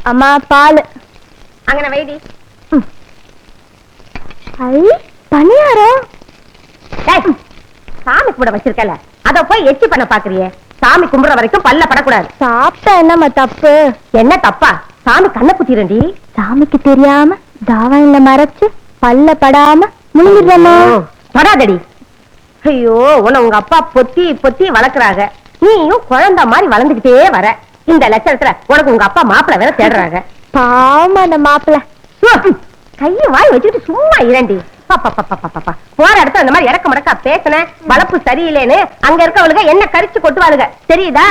அம்மா பால் அங்கன வைடி. ஐ பணியாரம் சாமி கும்பிட வச்சிருக்கல, அத போய் எச்சி பண்ண பாக்குறியே. சாமி கும்பிடுற வரைக்கும் பல்ல படக்கூடாது. சாப்பிட்டா என்னம்மா தப்பு? என்ன தப்பா? சாமி கண்ணை குத்திரண்டி. சாமிக்கு தெரியாம தாவாயில மறைச்சு பல்ல படாம முழுங்கிடுறமா. படாதடி. ஐயோ, உன்னை உங்க அப்பா பொத்தி பொத்தி வளர்க்கறாங்க. நீயும் குழந்தை மாதிரி வளர்ந்துகிட்டே வர. இந்த லட்சணத்துல உனக்கு உங்க அப்பா மாப்பிள்ளை வேற தேடுறாங்க. பாவம் அந்த மாப்பிள்ள. கைய வாய் வச்சுட்டு சும்மா இரண்டி. போற இடத்துல அந்த மாதிரி இறக்க மடக்கா பேசுன வளப்பு சரியில்லைன்னு அங்க இருக்கவளுங்க என்ன கரிச்சு கொட்டுவாளுங்க, தெரியுதா?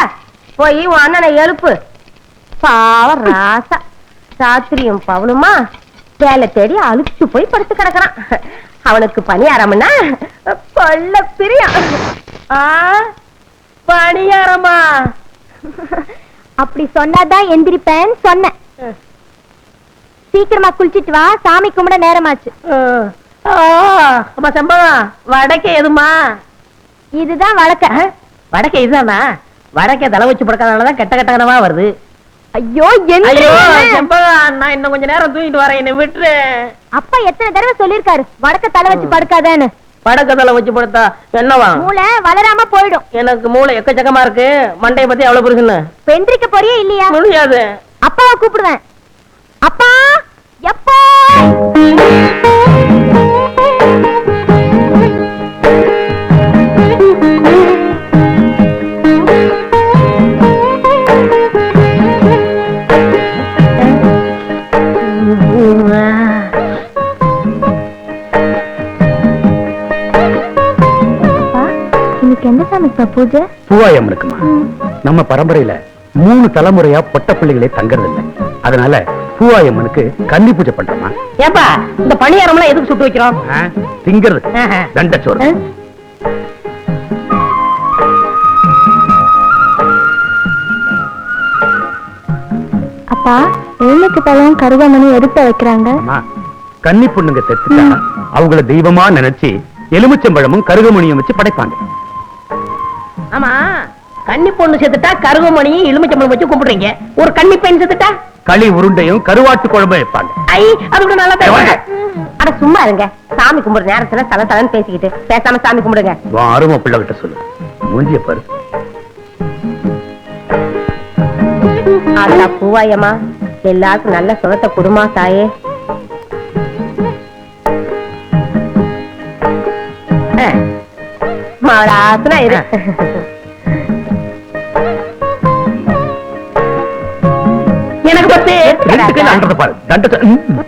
போய் உன் அண்ணனை எழுப்பு. பாவம் ராசா, ராத்திரியும் பவனுமா வேலை தேடி அழுச்சு போய் படுத்து கிடக்குறான். அவனுக்கு பணியாரம்னா கொல்ல பிரியம். பணியாரமா? அப்படி சொன்னாதான் எந்திரிப்பேன்னு சொன்னேன். சீக்கிரமா குளிச்சிட்டு வா, சாமி கும்பிட நேரமாச்சு. செம்பகம் வடக்கே எதுமா? இதுதான் வழக்க. வடக்கே இதுதானா? வடக்கே தலை வச்சு படுக்காதனாலதான் கெட்ட கட்டகனமா வருது. ஐயோ செம்பகம், நான் இன்னும் கொஞ்ச நேரம் தூங்கிட்டு வரேன், என்ன விட்டுரு. அப்பா எத்தனை தடவை சொல்லிருக்காரு வடக்க தலை வச்சு படுக்காதேன்னு. வடக்க தலை வச்சு படுத்தா என்னவா? மூளை வளராம போயிடும். எனக்கு மூளை எக்கச்சக்கமா இருக்கு. மண்டைய பத்தி எவ்வளவு பெருசுன்னு பெந்திரிக்க போறியே இல்லையா? முடியாது. அப்பாவை கூப்பிடுவேன். அப்பா எப்போ? எந்த சாமிப்பா பூஜை? பூவாயம்மனுக்குமா? நம்ம பரம்பரையில 3 தலைமுறையா பொட்ட பிள்ளைகளே தங்கறதில்லை. அதனால பூவாயம்மனுக்கு கன்னி பூஜை பண்றோமா. ஏப்பா, இந்த பணியாரம் எல்லாம் எதுக்கு சுட்டு வைக்கிறோம்? திங்கிறது தண்டச்சோறு. அப்பா, எண்ணுக்கு பழம் கருவாமணி எடுத்து வைக்கிறாங்க. கன்னி பொண்ணுங்க செத்துட்டா அவங்கள தெய்வமா நினைச்சு எலுமிச்சம்பழமும் கருகமணியும் வச்சு படைப்பாங்க. ஆமா, கன்னி பொண்ணு செத்துட்டா கருகமணியும் எலுமிச்சம்பழம் வச்சு கும்பிடுறீங்க. ஒரு கன்னி பெண் செத்துட்டா களி உருண்டையும் கருவாட்டு குழம்பு வைப்பாங்க. ஐ, அது கூட நல்லா பேசுவாங்க. அட சும்மா இருங்க. சாமி கும்பிடுற நேரத்துல தல தலன்னு பேசிக்கிட்டு பேசாம சாமி கும்பிடுங்க. அருமை பிள்ளை கிட்ட சொல்லு, மூஞ்சிய பாரு. ஆத்தா பூவாயம்மா, எல்லாருக்கும் நல்ல சுகத்தை குடுமா தாயே. மாவளாசனா இரு. எனக்கு பத்து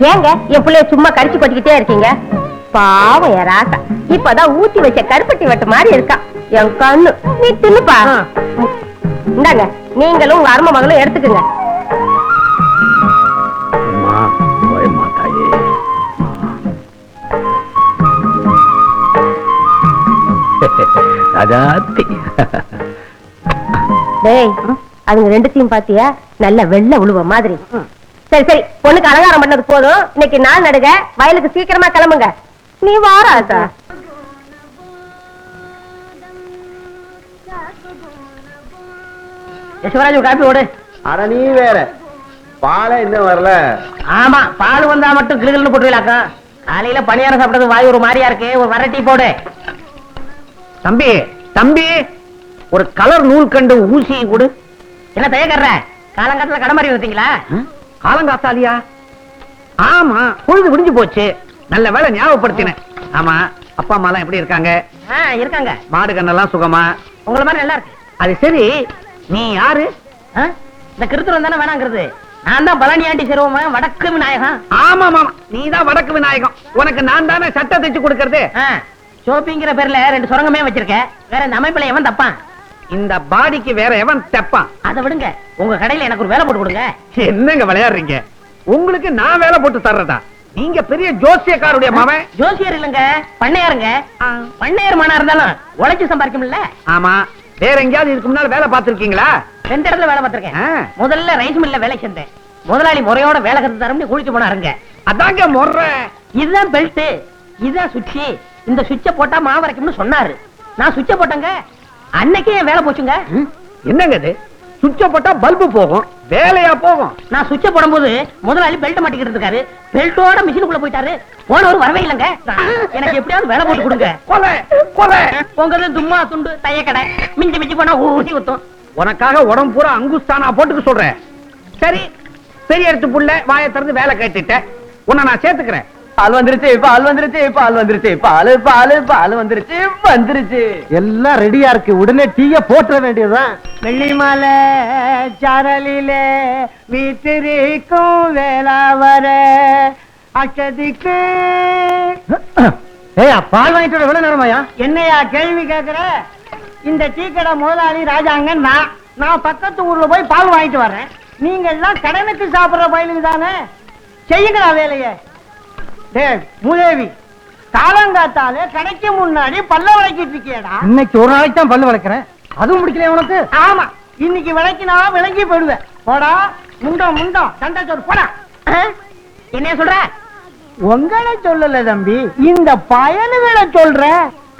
ஏங்க என் பிள்ளைய சும்மா கடிச்சு கொட்டிக்கிட்டே இருக்கீங்க? பாவம் என் ராசா, இப்பதான் ஊத்தி வச்ச கருப்பட்டி வெட்ட மாதிரி இருக்கா என் கண்ணு. நீ தின்னுப்பா. இந்தாங்க, நீங்களும் உங்க அருமை மகளும் எடுத்துக்குங்க. டேய், அதுங்க ரெண்டுத்தையும் பாத்தியா? நல்ல வெள்ளை உழுவ மாதிரி. சரி சரி, பொண்ணுக்கு அலங்காரம் பண்ணது போதும். இன்னைக்கு நாள் நடுக, வயலுக்கு சீக்கிரமா கிளம்புங்க. நீ வாராசா? யசுவராஜ் காப்பி ஓடு. அட நீ வேற, பாலை இன்னும் வரல. ஆமா, பால் வந்தா மட்டும் கிளுகிள்னு போட்டுவிலாக்கா. காலையில பணியாரம் சாப்பிட்டது வாய் ஒரு மாதிரியா இருக்கு. ஒரு வர டீ போடு. தம்பி தம்பி, ஒரு கலர் நூல் கண்டு ஊசி கொடு. என்ன தயக்கற? காலங்காலத்துல கடை மாதிரி வந்தீங்களா? காலங்காத்தாலியா? ஆமா, பொழுது விடிஞ்சு போச்சு. நல்ல வேலை ஞாபகப்படுத்தினேன். ஆமா, அப்பா அம்மா எல்லாம் எப்படி இருக்காங்க? இருக்காங்க. மாடு கண்ணெல்லாம் சுகமா? உங்களை மாதிரி நல்லா இருக்கு. அது சரி, நீ யாரு? இந்த கிருத்துரம் தானே வேணாங்கிறது. நான் தான் பழனியாண்டி சிறுவமா வடக்கு விநாயகம். ஆமா மாமா, நீ தான் வடக்கு விநாயகம். உனக்கு நான் தானே சட்டை தைச்சு கொடுக்கறது. ஷோப்பிங்கிற பேர்ல 2 சுரங்கமே வச்சிருக்கேன். வேற இந்த அமைப்புல எவன் தப்பான்? இந்த பாடிக்கு வேற எவன் தப்பான்? அதை விடுங்க, உங்க கடையில எனக்கு ஒரு வேலை போட்டு கொடுங்க. என்னங்க விளையாடுறீங்க? உங்களுக்கு நான் வேலை போட்டு தர்றதா? நீங்க பெரிய ஜோசியக்காருடைய மகன். ஜோசியர் இல்லங்க, பண்ணையாருங்க. பண்ணையார் மனா இருந்தாலும் உழைச்சு சம்பாதிக்கும்ல. ஆமா, வேற எங்கயாவது இதுக்கு முன்னால வேலை பார்த்திருக்கீங்களா? 2 இடத்துல வேலை பார்த்திருக்கேன். முதல்ல ரைஸ் மில்ல வேலை செஞ்சேன். முதலாளி முறையோட வேலை கத்து தரம்னு குளிச்சு போனாருங்க. அதாங்க முறை. இதுதான் பெல்ட், இதுதான் சுவிட்ச். இந்த சுவிட்ச போட்டா மாவு வரைக்கும்னு சொன்னாரு. நான் சுவிட்ச போட்டேங்க. அன்னைக்கே வேலை போச்சுங்க. என்னங்க இது? சுவிட்ச போட்டா பல்பு போகும், வேலையா போகும். நான் சுவிட்ச போடும்போது முதலாளி பெல்ட் மாட்டிக்கிட்டு இருக்காரு. பெல்ட்டோட மிஷினுக்குள்ள போயிட்டாரு. போனவர் வரவே இல்லைங்க. எனக்கு எப்படியாவது வேலை போட்டு கொடுங்க. கொலை கொலை. உங்க தும்மா துண்டு தையக்கடை மிஞ்சி மிஞ்சி போனா ஊசி ஊத்தும். உனக்காக உடம்பு பூரா அங்குஸ்தானா போட்டுக்க சொல்றேன். சரி, பெரிய எடுத்து புள்ள வாயை திறந்து வேலை கேட்டுட்ட. உன்னை நான் சேர்த்துக்கிறேன். பால் வந்துருச்சு, பால் வந்துருச்சு, பால் வந்துருச்சு, பால் பால் பால் வந்துருச்சு வந்துருச்சு. எல்லாம் ரெடியா இருக்கு. உடனே டீய போட்டுற வேண்டியதுதான். வெள்ளிமலை சாரலிலே வீட்டிற்கும் வேளாவர அச்சதிக்கு. ஏய், பால் வாங்கிட்டு வர எவ்வளவு நேரமாயா? என்னையா கேள்வி கேக்குற? இந்த டீ கடை முதலாளி ராஜாங்க. நான் பக்கத்து ஊர்ல போய் பால் வாங்கிட்டு வர்றேன். நீங்க எல்லாம் கடனுக்கு சாப்பிடுற பயிலுக்கு தானே. செய்யுங்களா வேலையை. மூதேவி, காலங்காத்தாலே கடைக்கு முன்னாடி பல்ல விளக்கிட்டு இருக்கியடா. இன்னைக்கு ஒரு நாளைக்கு தான் பல்லு வளர்க்கிறேன். அதுவும் முடிக்கல உனக்கு? ஆமா, இன்னைக்கு விளக்கினா விளங்கி போயிடுவேன். போடா முண்டம் முண்டம் சண்டை சொல் போடா. என்ன சொல்ற? உங்களை சொல்லல தம்பி, இந்த பயலுகளை சொல்ற.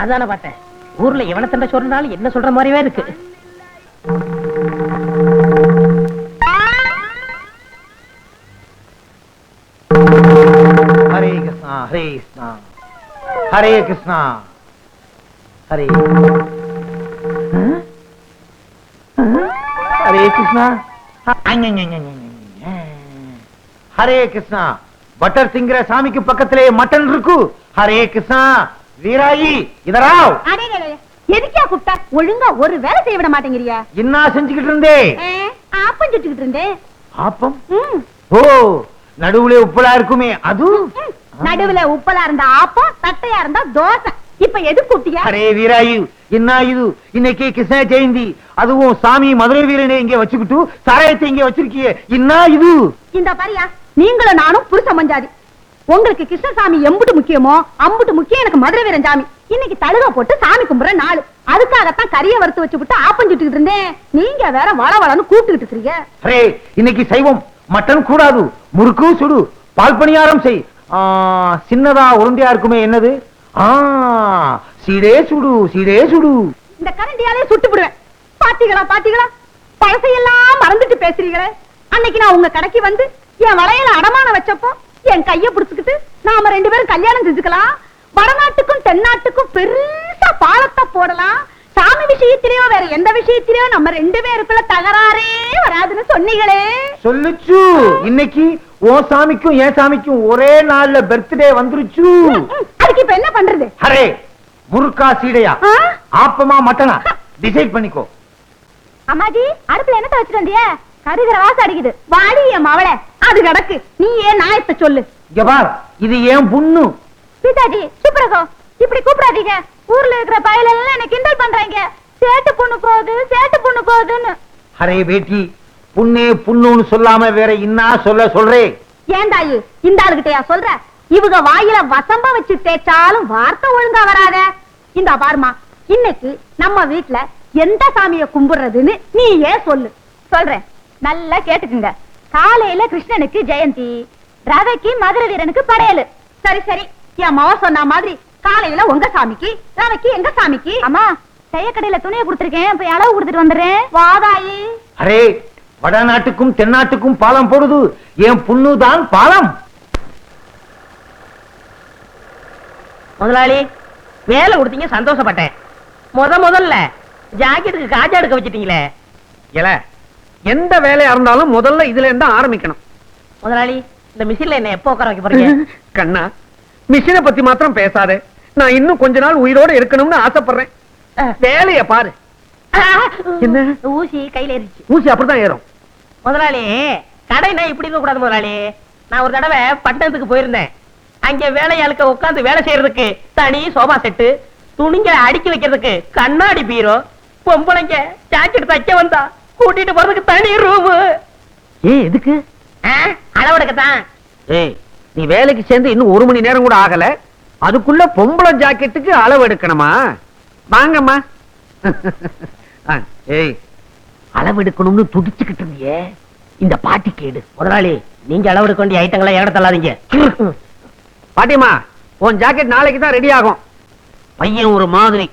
அதான பார்த்தேன். ஊர்ல எவன சண்டை சொல்றாலும் என்ன சொல்ற மாதிரியே இருக்கு. ஹரே கிருஷ்ணா ஹரே கிருஷ்ணா ஹரே கிருஷ்ணா ஹரே ஹரே கிருஷ்ணா ஹரே கிருஷ்ணா. பட்டர் திங்கிற சாமிக்கு பக்கத்திலே மட்டன் இருக்கு. ஹரே கிருஷ்ணா. வீராயி இதராவ். எதுக்கியா கூப்பிட்டா? ஒழுங்கா ஒரு வேலை செய்ய விட மாட்டேங்கிறியா? என்ன செஞ்சுக்கிட்டு இருந்தே? ஆப்பம் சுட்டுக்கிட்டு இருந்தேன். ஆப்பம்? ஓ, நடுவுல உப்பலா இருக்குமே அது? நடுவுல உப்பலா இருந்தா ஆப்பம், தட்டையா இருந்தா தோசை. இப்ப எது கூட்டியா? அரே வீராயு, என்ன இது? இன்னைக்கு கிருஷ்ண ஜெயந்தி, அதுவும் சாமி மதுரை வீரனை இங்க வச்சுக்கிட்டு சாராயத்தை இங்க வச்சிருக்கிய. என்ன இது? இந்த பாரியா, நீங்களும் நானும் புருஷ மஞ்சாதி. உங்களுக்கு கிருஷ்ணசாமி எம்புட்டு முக்கியமோ அம்புட்டு முக்கியம் எனக்கு மதுரை வீரன் சாமி. இன்னைக்கு தழுக போட்டு சாமி கும்பிடுற நாள். அதுக்காகத்தான் கறியை வறுத்து வச்சு விட்டு ஆப்பம் சுட்டுக்கிட்டு இருந்தேன். நீங்க வேற வளவளன்னு கூப்பிட்டுக்கிட்டு இருக்கீங்க. அரே, இன்னைக்கு சைவம். மட்டன் கூடாது. முறுக்கு சுடு, பால் பணியாரம் செய். சின்னதா உருண்டையா இருக்குமே, என்னது? சீடே சுடு, சீடே சுடு. இந்த கரண்டியாலே சுட்டு விடுவேன். பாத்தீங்களா பாத்தீங்களா, பழசையெல்லாம் மறந்துட்டு பேசுறீங்களே. அன்னைக்கு நான் உங்க கடைக்கு வந்து என் வளையல அடமான வச்சப்போ என் கைய புடிச்சுக்கிட்டு நாம 2 பேரும் கல்யாணம் செஞ்சுக்கலாம், வடநாட்டுக்கும் தென்னாட்டுக்கும் பெருசா பாலத்தை போடலாம், சாமி விஷயத்திலேயோ வேற எந்த விஷயத்திலேயோ நம்ம 2 பேருக்குள்ள தகராறே வராதுன்னு சொன்னீங்களே. சொல்லுச்சு. இன்னைக்கு ஓ சாமிக்கும் என் சாமிக்கும் ஒரே நாள்ல பர்த்டே வந்துருச்சு. அதுக்கு இப்ப என்ன பண்றது? அரே, முறுக்கா சீடையா, ஆப்பமா மட்டனா டிசைட் பண்ணிக்கோ. அம்மாஜி, அடுப்புல என்ன வச்சுட்டு வந்திய? கருகிற வாசம் அடிக்குது. வாடி என் மவளை, அது கிடக்கு. நீ ஏன் நாயத்தை சொல்லு. இங்க பார், இது ஏன் புண்ணு. பிதாஜி, சுப்ரகோ, இப்படி கூப்பிடாதீங்க. ஊர்ல இருக்கிற பயலெல்லாம் என்ன கிண்டல் பண்றாங்க. சேட்டு பொண்ணு போகுது, சேட்டு பொண்ணு போகுதுன்னு. அரே பேட்டி, புண்ணே புண்ணுன்னு சொல்லாம வேற என்ன சொல்றே? ஏண்டாயி, இந்த ஆளுகிட்டயா சொல்ற? இவங்க வாயில வசம்ப வச்சு தேய்ச்சாலும் வார்த்தை ஒழுங்கா வராத. இந்த பாருமா, இன்னைக்கு நம்ம வீட்டுல எந்த சாமியை கும்பிடுறதுன்னு நீ ஏன் சொல்லு. சொல்றேன், நல்லா கேட்டுக்குங்க. காலையில கிருஷ்ணனுக்கு ஜெயந்தி, ரவைக்கு மதுரை வீரனுக்கு படையலு. சரி சரி, என் மாவ சொன்ன மாதிரி காலையில உங்க சாமிக்கு, ரவைக்கு எங்க சாமிக்கு. அம்மா, தையக்கடையில துணியை கொடுத்துருக்கேன், போய் அளவு கொடுத்துட்டு வந்துடுறேன். வாதாயி. அரே, வடநாட்டுக்கும் தென்னாட்டுக்கும் பாலம் போடுது. என் புண்ணுதான் பாலம். முதலாளி, வேலை கொடுத்தீங்க, சந்தோஷப்பட்டேன். முதல்ல ஜாக்கெட்டுக்கு காஜா எடுக்க வச்சிட்டீங்களே. எந்த வேலையா இருந்தாலும் முதல்ல இதுல இருந்தா ஆரம்பிக்கணும். முதலாளி, இந்த மிஷின்ல என்ன எப்போ உட்கார வைக்க போறீங்க? கண்ணா, மிஷினை பத்தி மாத்திரம் பேசாதே. நான் இன்னும் கொஞ்ச நாள் உயிரோட இருக்கணும்னு ஆசைப்படுறேன். வேலைய பாரு. என்ன ஊசி கையில ஏறிச்சு. ஊசி அப்படிதான் ஏறும். முதலாளி, கடைனா இப்படி இருக்க கூடாது முதலாளி. நான் ஒரு தடவை பட்டணத்துக்கு போயிருந்தேன். அங்க வேலையாளுக்க உட்கார்ந்து வேலை செய்யறதுக்கு தனி சோபா செட்டு, துணிங்க அடுக்கி வைக்கிறதுக்கு கண்ணாடி பீரோ, பொம்பளைங்க ஜாக்கெட் தைக்க வந்தா கூட்டிட்டு போறதுக்கு தனி ரூம். எதுக்கு? அளவெடுக்கத்தான். ஏய், நீ வேலைக்கு சேர்ந்து இன்னும் 1 மணி நேரம் கூட ஆகல, அதுக்குள்ள பொம்பளை ஜாக்கெட்டுக்கு அளவு எடுக்கணுமா? வாங்கம்மா. ஏய், அளவு எடுக்கணும்னு துடிச்சுக்கிட்டு இருந்தியே, இந்த பாட்டி கேடு. முதலாளி, நீங்க அளவெடுக்க வேண்டிய ஐட்டங்களை ஏட தள்ளாதீங்க. பாட்டிமா, உன் ஜாக்கெட் நாளைக்கு தான் ரெடி ஆகும். பையன் ஒரு மாதிரி.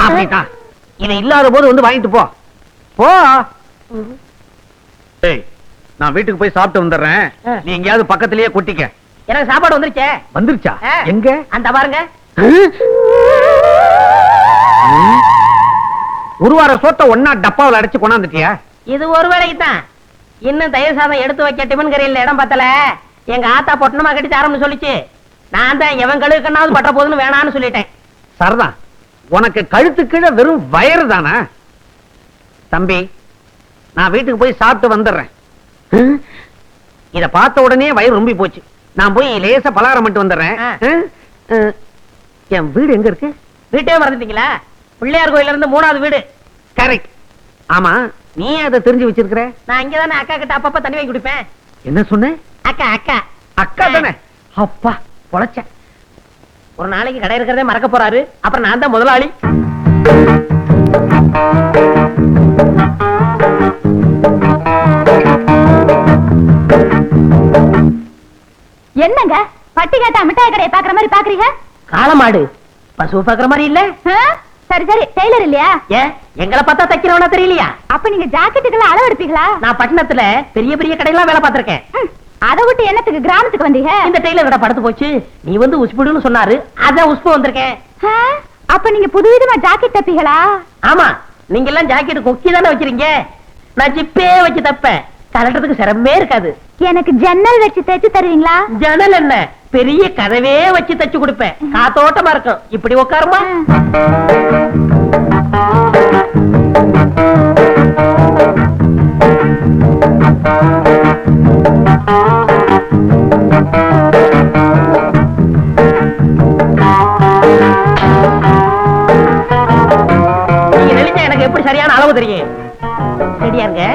அப்படித்தான். இவன் இல்லாத போது வந்து வாங்கிட்டு போ. போ. ஏய், நான் வீட்டுக்கு போய் சாப்பிட்டு வந்துடுறேன். நீ எங்கேயாவது பக்கத்திலேயே கொட்டிக்க. எனக்கு சாப்பாடு வந்துருச்சே. வந்துருச்சா? ஆ. எங்க? அந்த பாருங்க. ஒரு வார சோத்த ஒன்னா டப்பாவில் அடைச்சு கொண்டாந்துட்டியா? இது ஒரு வேளைக்கு தான். இன்னும் தயிர் சாதம் எடுத்து வைக்க டிபன் கரையில் இடம் பத்தல. எங்க ஆத்தா பொட்டணமா கட்டி தரம்னு சொல்லிச்சு. நான் தான் எவன் கழுவுக்கண்ணாவது பட்ட போதுன்னு வேணான்னு சொல்லிட்டேன். சரதா, உனக்கு கழுத்து கீழே வெறும் வயறு தானா? தம்பி, நான் வீட்டுக்கு போய் சாப்பிட்டு வந்துடுறேன். இத பார்த்த உடனே வயிறு ரொம்பி போச்சு. நான் போய் லேசா பலகாரம் மட்டும் வந்துடுறேன். என் வீடு எங்க இருக்கு? வீட்டே மறந்துட்டீங்களா? பிள்ளையார் கோயில இருந்து 3வது வீடு. கரெக்ட். ஆமா, நீ அதை தெரிஞ்சு வச்சிருக்கிற? நான் இங்கதானே அக்கா கிட்ட அப்பப்ப தண்ணி வாங்கி குடிப்பேன். என்ன சொன்ன? அக்கா அக்கா அக்கா தானே? அப்பா பொழைச்ச. ஒரு நாளைக்கு கடை இருக்கிறதே மறக்க போறாரு. அப்புறம் நான் தான் முதலாளி. என்னங்க பட்டி கேட்டா மிட்டாய் கடையை பாக்குற மாதிரி பாக்குறீங்க? காளமாடு பசு பாக்குற மாதிரி இல்ல. சரி சரி, டெய்லர் இல்லையா? ஏன் எங்களை பார்த்தா தைக்கிறவனா தெரியலையா? அப்ப நீங்க ஜாக்கெட்டுக்கெல்லாம் அளவு எடுப்பீங்களா? நான் பட்டணத்துல பெரிய பெரிய கடையெல்லாம் வேலை பார்த்திருக்கேன். அதை விட்டு என்னத்துக்கு கிராமத்துக்கு வந்தீங்க? இந்த டெய்லர் கடை படுத்து போச்சு. நீ வந்து உஸ்புடுன்னு சொன்னாரு, அதான் உஸ்பு வந்திருக்கேன். அப்ப நீங்க புதுவிதமா ஜாக்கெட் தப்பீங்களா? ஆமா, நீங்க எல்லாம் ஜாக்கெட் கொக்கி தானே வச்சிருக்கீங்க. நான் ஜிப்பே வச்சு தப்பேன். கலட்டுறதுக்கு சிரமமே இருக்காது. எனக்கு ஜன்னல் வச்சு தைச்சு தருவீங்களா? ஜன்னல் என்ன, பெரிய கதவே வச்சு தச்சு கொடுப்பேன். காத்தோட்டமா இருக்கும். இப்படி உட்காருமா. நீங்க நினைச்சா எனக்கு எப்படி சரியான அளவு தெரியும். ரெடியா இருங்க.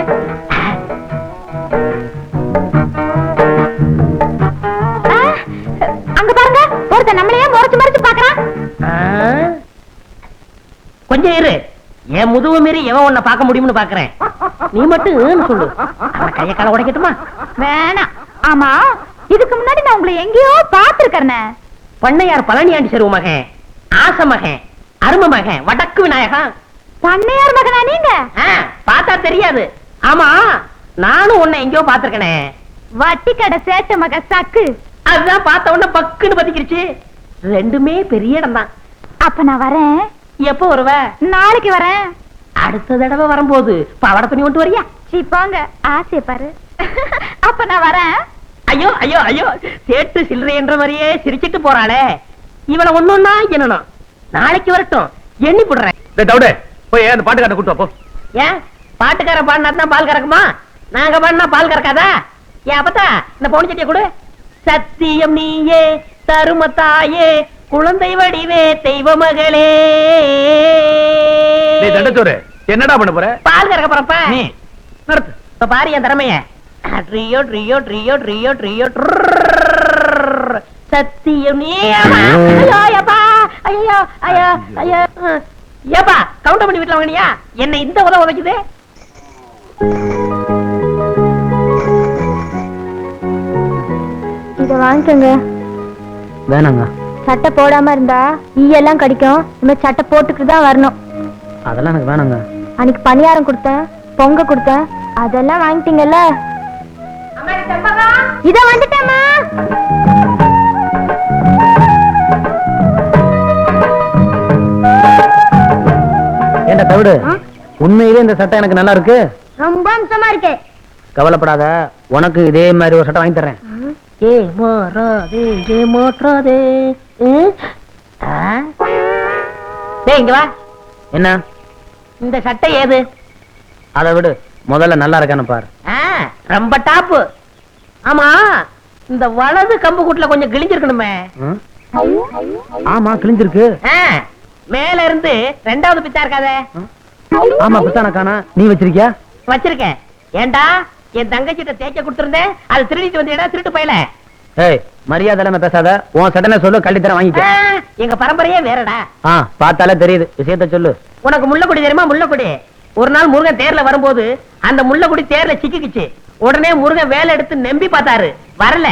அங்க பாருங்க, ஒருத்தன் நம்மளையே முறைச்சு முறைச்சு பாக்குறான். கொஞ்சம் இரு. என் முதுகு மீறி எவன் உன்னை பார்க்க முடியும்னு பாக்குறேன். நீ மட்டும் சொல்லு. அவன் கைய கால உடைக்கட்டுமா? வேணாம். ஆமா, இதுக்கு முன்னாடி நான் உங்களை எங்கேயோ பாத்துருக்கேன். பண்ணையார் பழனியாண்டி செருவு மகன், ஆச மகன், அரும மகன், வடக்கு விநாயகன். பண்ணையார் மகனா நீங்க? பார்த்தா தெரியாது. ஆமா, நானும் உன்னை எங்கேயோ பாத்துருக்கனே. வட்டி கடை சேட்ட மக சக்கு. அதுதான் பார்த்த உடனே பக்குன்னு பத்திக்கிருச்சு. ரெண்டுமே பெரிய இடம் தான். அப்ப நான் வரேன். எப்போ வருவ? நாளைக்கு வரேன். அடுத்த தடவை வரும்போது பாவாடை துணி கொண்டு வரியா? போங்க, ஆசைய பாரு. அப்ப நான் வரேன். ஐயோ ஐயோ ஐயோ, சேட்டு சில்லறை என்ற மாதிரியே சிரிச்சிட்டு போறாளே. இவனை ஒன்னொன்னா என்னணும். நாளைக்கு வரட்டும், எண்ணி போடுறேன். போய் அந்த பாட்டுக்காரனை கூட்டு வா, போ. ஏன் பாட்டுக்காரன் பாடினா பால் கறக்குமா? நாங்க பாடினா பால் கறக்காதா? ஏன் அப்பத்தா இந்த பவுன் சட்டியை கொடு. சத்தியம் நீயே தரும தாயே, குழந்தை வடிவே தெய்வ மகளே. தண்டச்சோறு என்னடா பண்ண போற? பால் கறக்க போறப்ப நீ நடத்து. இப்ப பாரு என் திறமைய. ட்ரியோ ட்ரியோ ட்ரியோ ட்ரியோ ட்ரியோ சத்தியம் நீ. ஐயோ அப்பா, ஐயோ ஐயோ ஐயோ. ஏப்பா கவுண்டர் பண்ணி வீட்டுல வாங்கினியா? என்ன இந்த உதவ உதைக்குது. இத வாங்கிக்கோங்க. வேணாங்க. சட்டை போடாம இருந்தா ஈயெல்லாம் கடிக்கும். இந்த சட்டை போட்டுட்டு தான் வரணும். அதெல்லாம் எனக்கு வேணாங்க. அன்னைக்கு பணியாரம் கொடுத்தேன், பொங்க கொடுத்தேன், அதெல்லாம் வாங்கிட்டீங்கல்ல. இத வந்துட்டேம்மா. ஏண்டா தவிடு, உண்மையிலே இந்த சட்டை எனக்கு நல்லா இருக்கு. ரொம்ப அம்சமா இருக்கு. கவலைப்படாத, உனக்கு இதே மாதிரி ஒரு சட்டை வாங்கி தரேன். ஏ மாறாதே ஏ மாற்றாதே. டேய் இங்க வா. என்ன? இந்த சட்டை ஏது? அதை விடு, முதல்ல நல்லா இருக்கான்னு பாரு. ரொம்ப டாப்பு. ஆமா, இந்த வலது கம்பு கூட்டுல கொஞ்சம் கிழிஞ்சிருக்கணுமே. ஆமா, கிழிஞ்சிருக்கு. மேல இருந்து 2வது பிச்சா இருக்காதே. ஆமா, பித்தானக்கானா நீ வச்சிருக்கியா? வச்சிருக்கேன். ஏண்டா என் தங்கச்சிட்ட தேய்க்க கொடுத்திருந்தேன், அது திருடிட்டு வந்தீடா திருட்டு பையல. ஏய், மரியாதை இல்லாம பேசாத. உன் சட்டனை சொல்லு, கழட்டி தரேன், வாங்கிக்க. எங்க பரம்பரையே வேறடா. பார்த்தாலே தெரியுது, விஷயத்த சொல்லு. உனக்கு முள்ளக்குடி தெரியுமா? முள்ளக்குடி. ஒரு நாள் முருகன் தேர்ல வரும்போது அந்த முள்ளக்குடி தேர்ல சிக்கிக்குச்சு. உடனே முருகன் வேலை எடுத்து நம்பி பார்த்தாரு, வரல.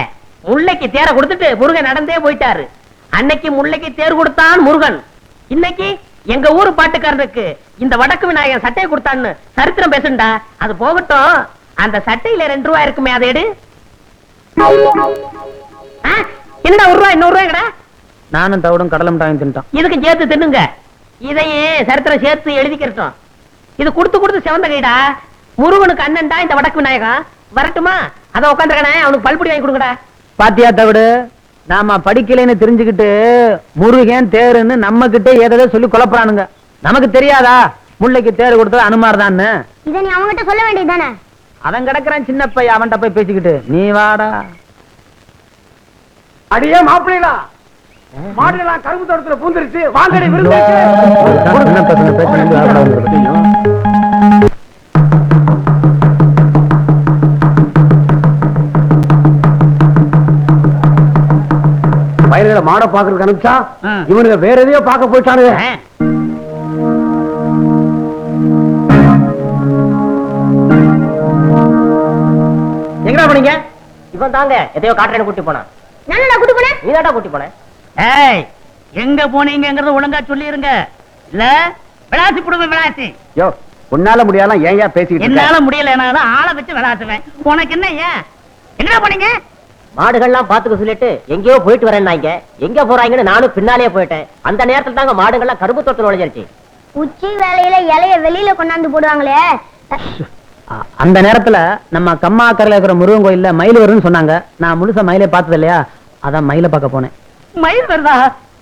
முல்லைக்கு தேர கொடுத்துட்டு முருகன் நடந்தே போயிட்டாரு. அன்னைக்கு முல்லைக்கு தேர் கொடுத்தான் முருகன். இன்னைக்கு எங்க ஊரு பாட்டுக்காரனுக்கு இந்த வடக்கு விநாயகன் சட்டையை கொடுத்தான்னு சரித்திரம் பேசுண்டா. அது போகட்டும், அந்த சட்டையில 2 ரூபாய் இருக்குமே அதை எடு. என்னடா 1 ரூபாய் 100 ரூபாய்டா? நானும் தவிடும் கடலை மிட்டாய் தின்ட்டான். இதுக்கு சேர்த்து தின்னுங்க. இதையே சரித்திரம் சேர்த்து எழுதிக்கிறோம். இது கொடுத்து செவந்த கைடா. முருகனுக்கு அண்ணன்டா இந்த வடக்கு விநாயகம். வரட்டுமா? அத உட்காந்துருக்கனே, அவனுக்கு பல்புடி வாங்கி கொடுங்கடா. பாத்தியா தவிடு, நாம படிக்கலைன்னு தெரிஞ்சுக்கிட்டு முருகன் தேருன்னு நம்ம கிட்ட ஏதோ சொல்லி குழப்பறானுங்க. நமக்கு தெரியாதா முல்லைக்கு தேர் கொடுத்தது அனுமார்தான்னு? இத நீ அவன்கிட்ட சொல்ல வேண்டியதுதானே? அவன் கிடக்குறான் சின்ன பையன், அவன்கிட்ட போய் பேசிக்கிட்டு நீ வாடா. அடியே மாப்பிள்ளா, மாடுலாம் கரும்பு தோட்டத்துல பூந்துருச்சு, வாங்கடி விருந்து. வயலுல மாட பாக்குறதுக்கு அனுப்பிச்சா இவனுக்கு வேற எதையோ பார்க்க போயிட்டானுங்க. எங்கடா போனீங்க? இவன் தாங்க எதையோ காட்டுறேன்னு கூட்டி போனான். நானடா கூட்டி போனேன். நீதாடா கூட்டி போன. ஏய், எங்க போனீங்கங்கறத ஒழுங்கா சொல்லிருங்க. இல்ல விளாசி புடுங்க விளாசி. யோ, உன்னால முடியாலாம் ஏன்யா பேசிக்கிட்டு இருக்க? என்னால முடியலனா ஆளை வச்சு விளாசுவேன். உனக்கு என்ன ஏன்? எங்கடா போனீங்க? மாடுகள்லாம் பாத்துக்க சொல்லிட்டு எங்கேயோ போயிட்டு வரேன்னாங்க. எங்க போறாங்கன்னு நானும் பின்னாலேயே போயிட்டேன். அந்த நேரத்துல தாங்க மாடுகள்லாம் கரும்பு தோட்டத்துல நுழைஞ்சிருச்சு. உச்சி வேலையில இலைய வெளியில கொண்டாந்து போடுவாங்களே. அந்த நேரத்துல நம்ம கம்மாக்கரையில இருக்கிற முருகன் கோயில்ல மயில் வரும்னு சொன்னாங்க. நான் முழுசா மயிலை பார்த்தது இல்லையா, அதான் மயிலை பார்க்க போனேன். மயில் வருதா?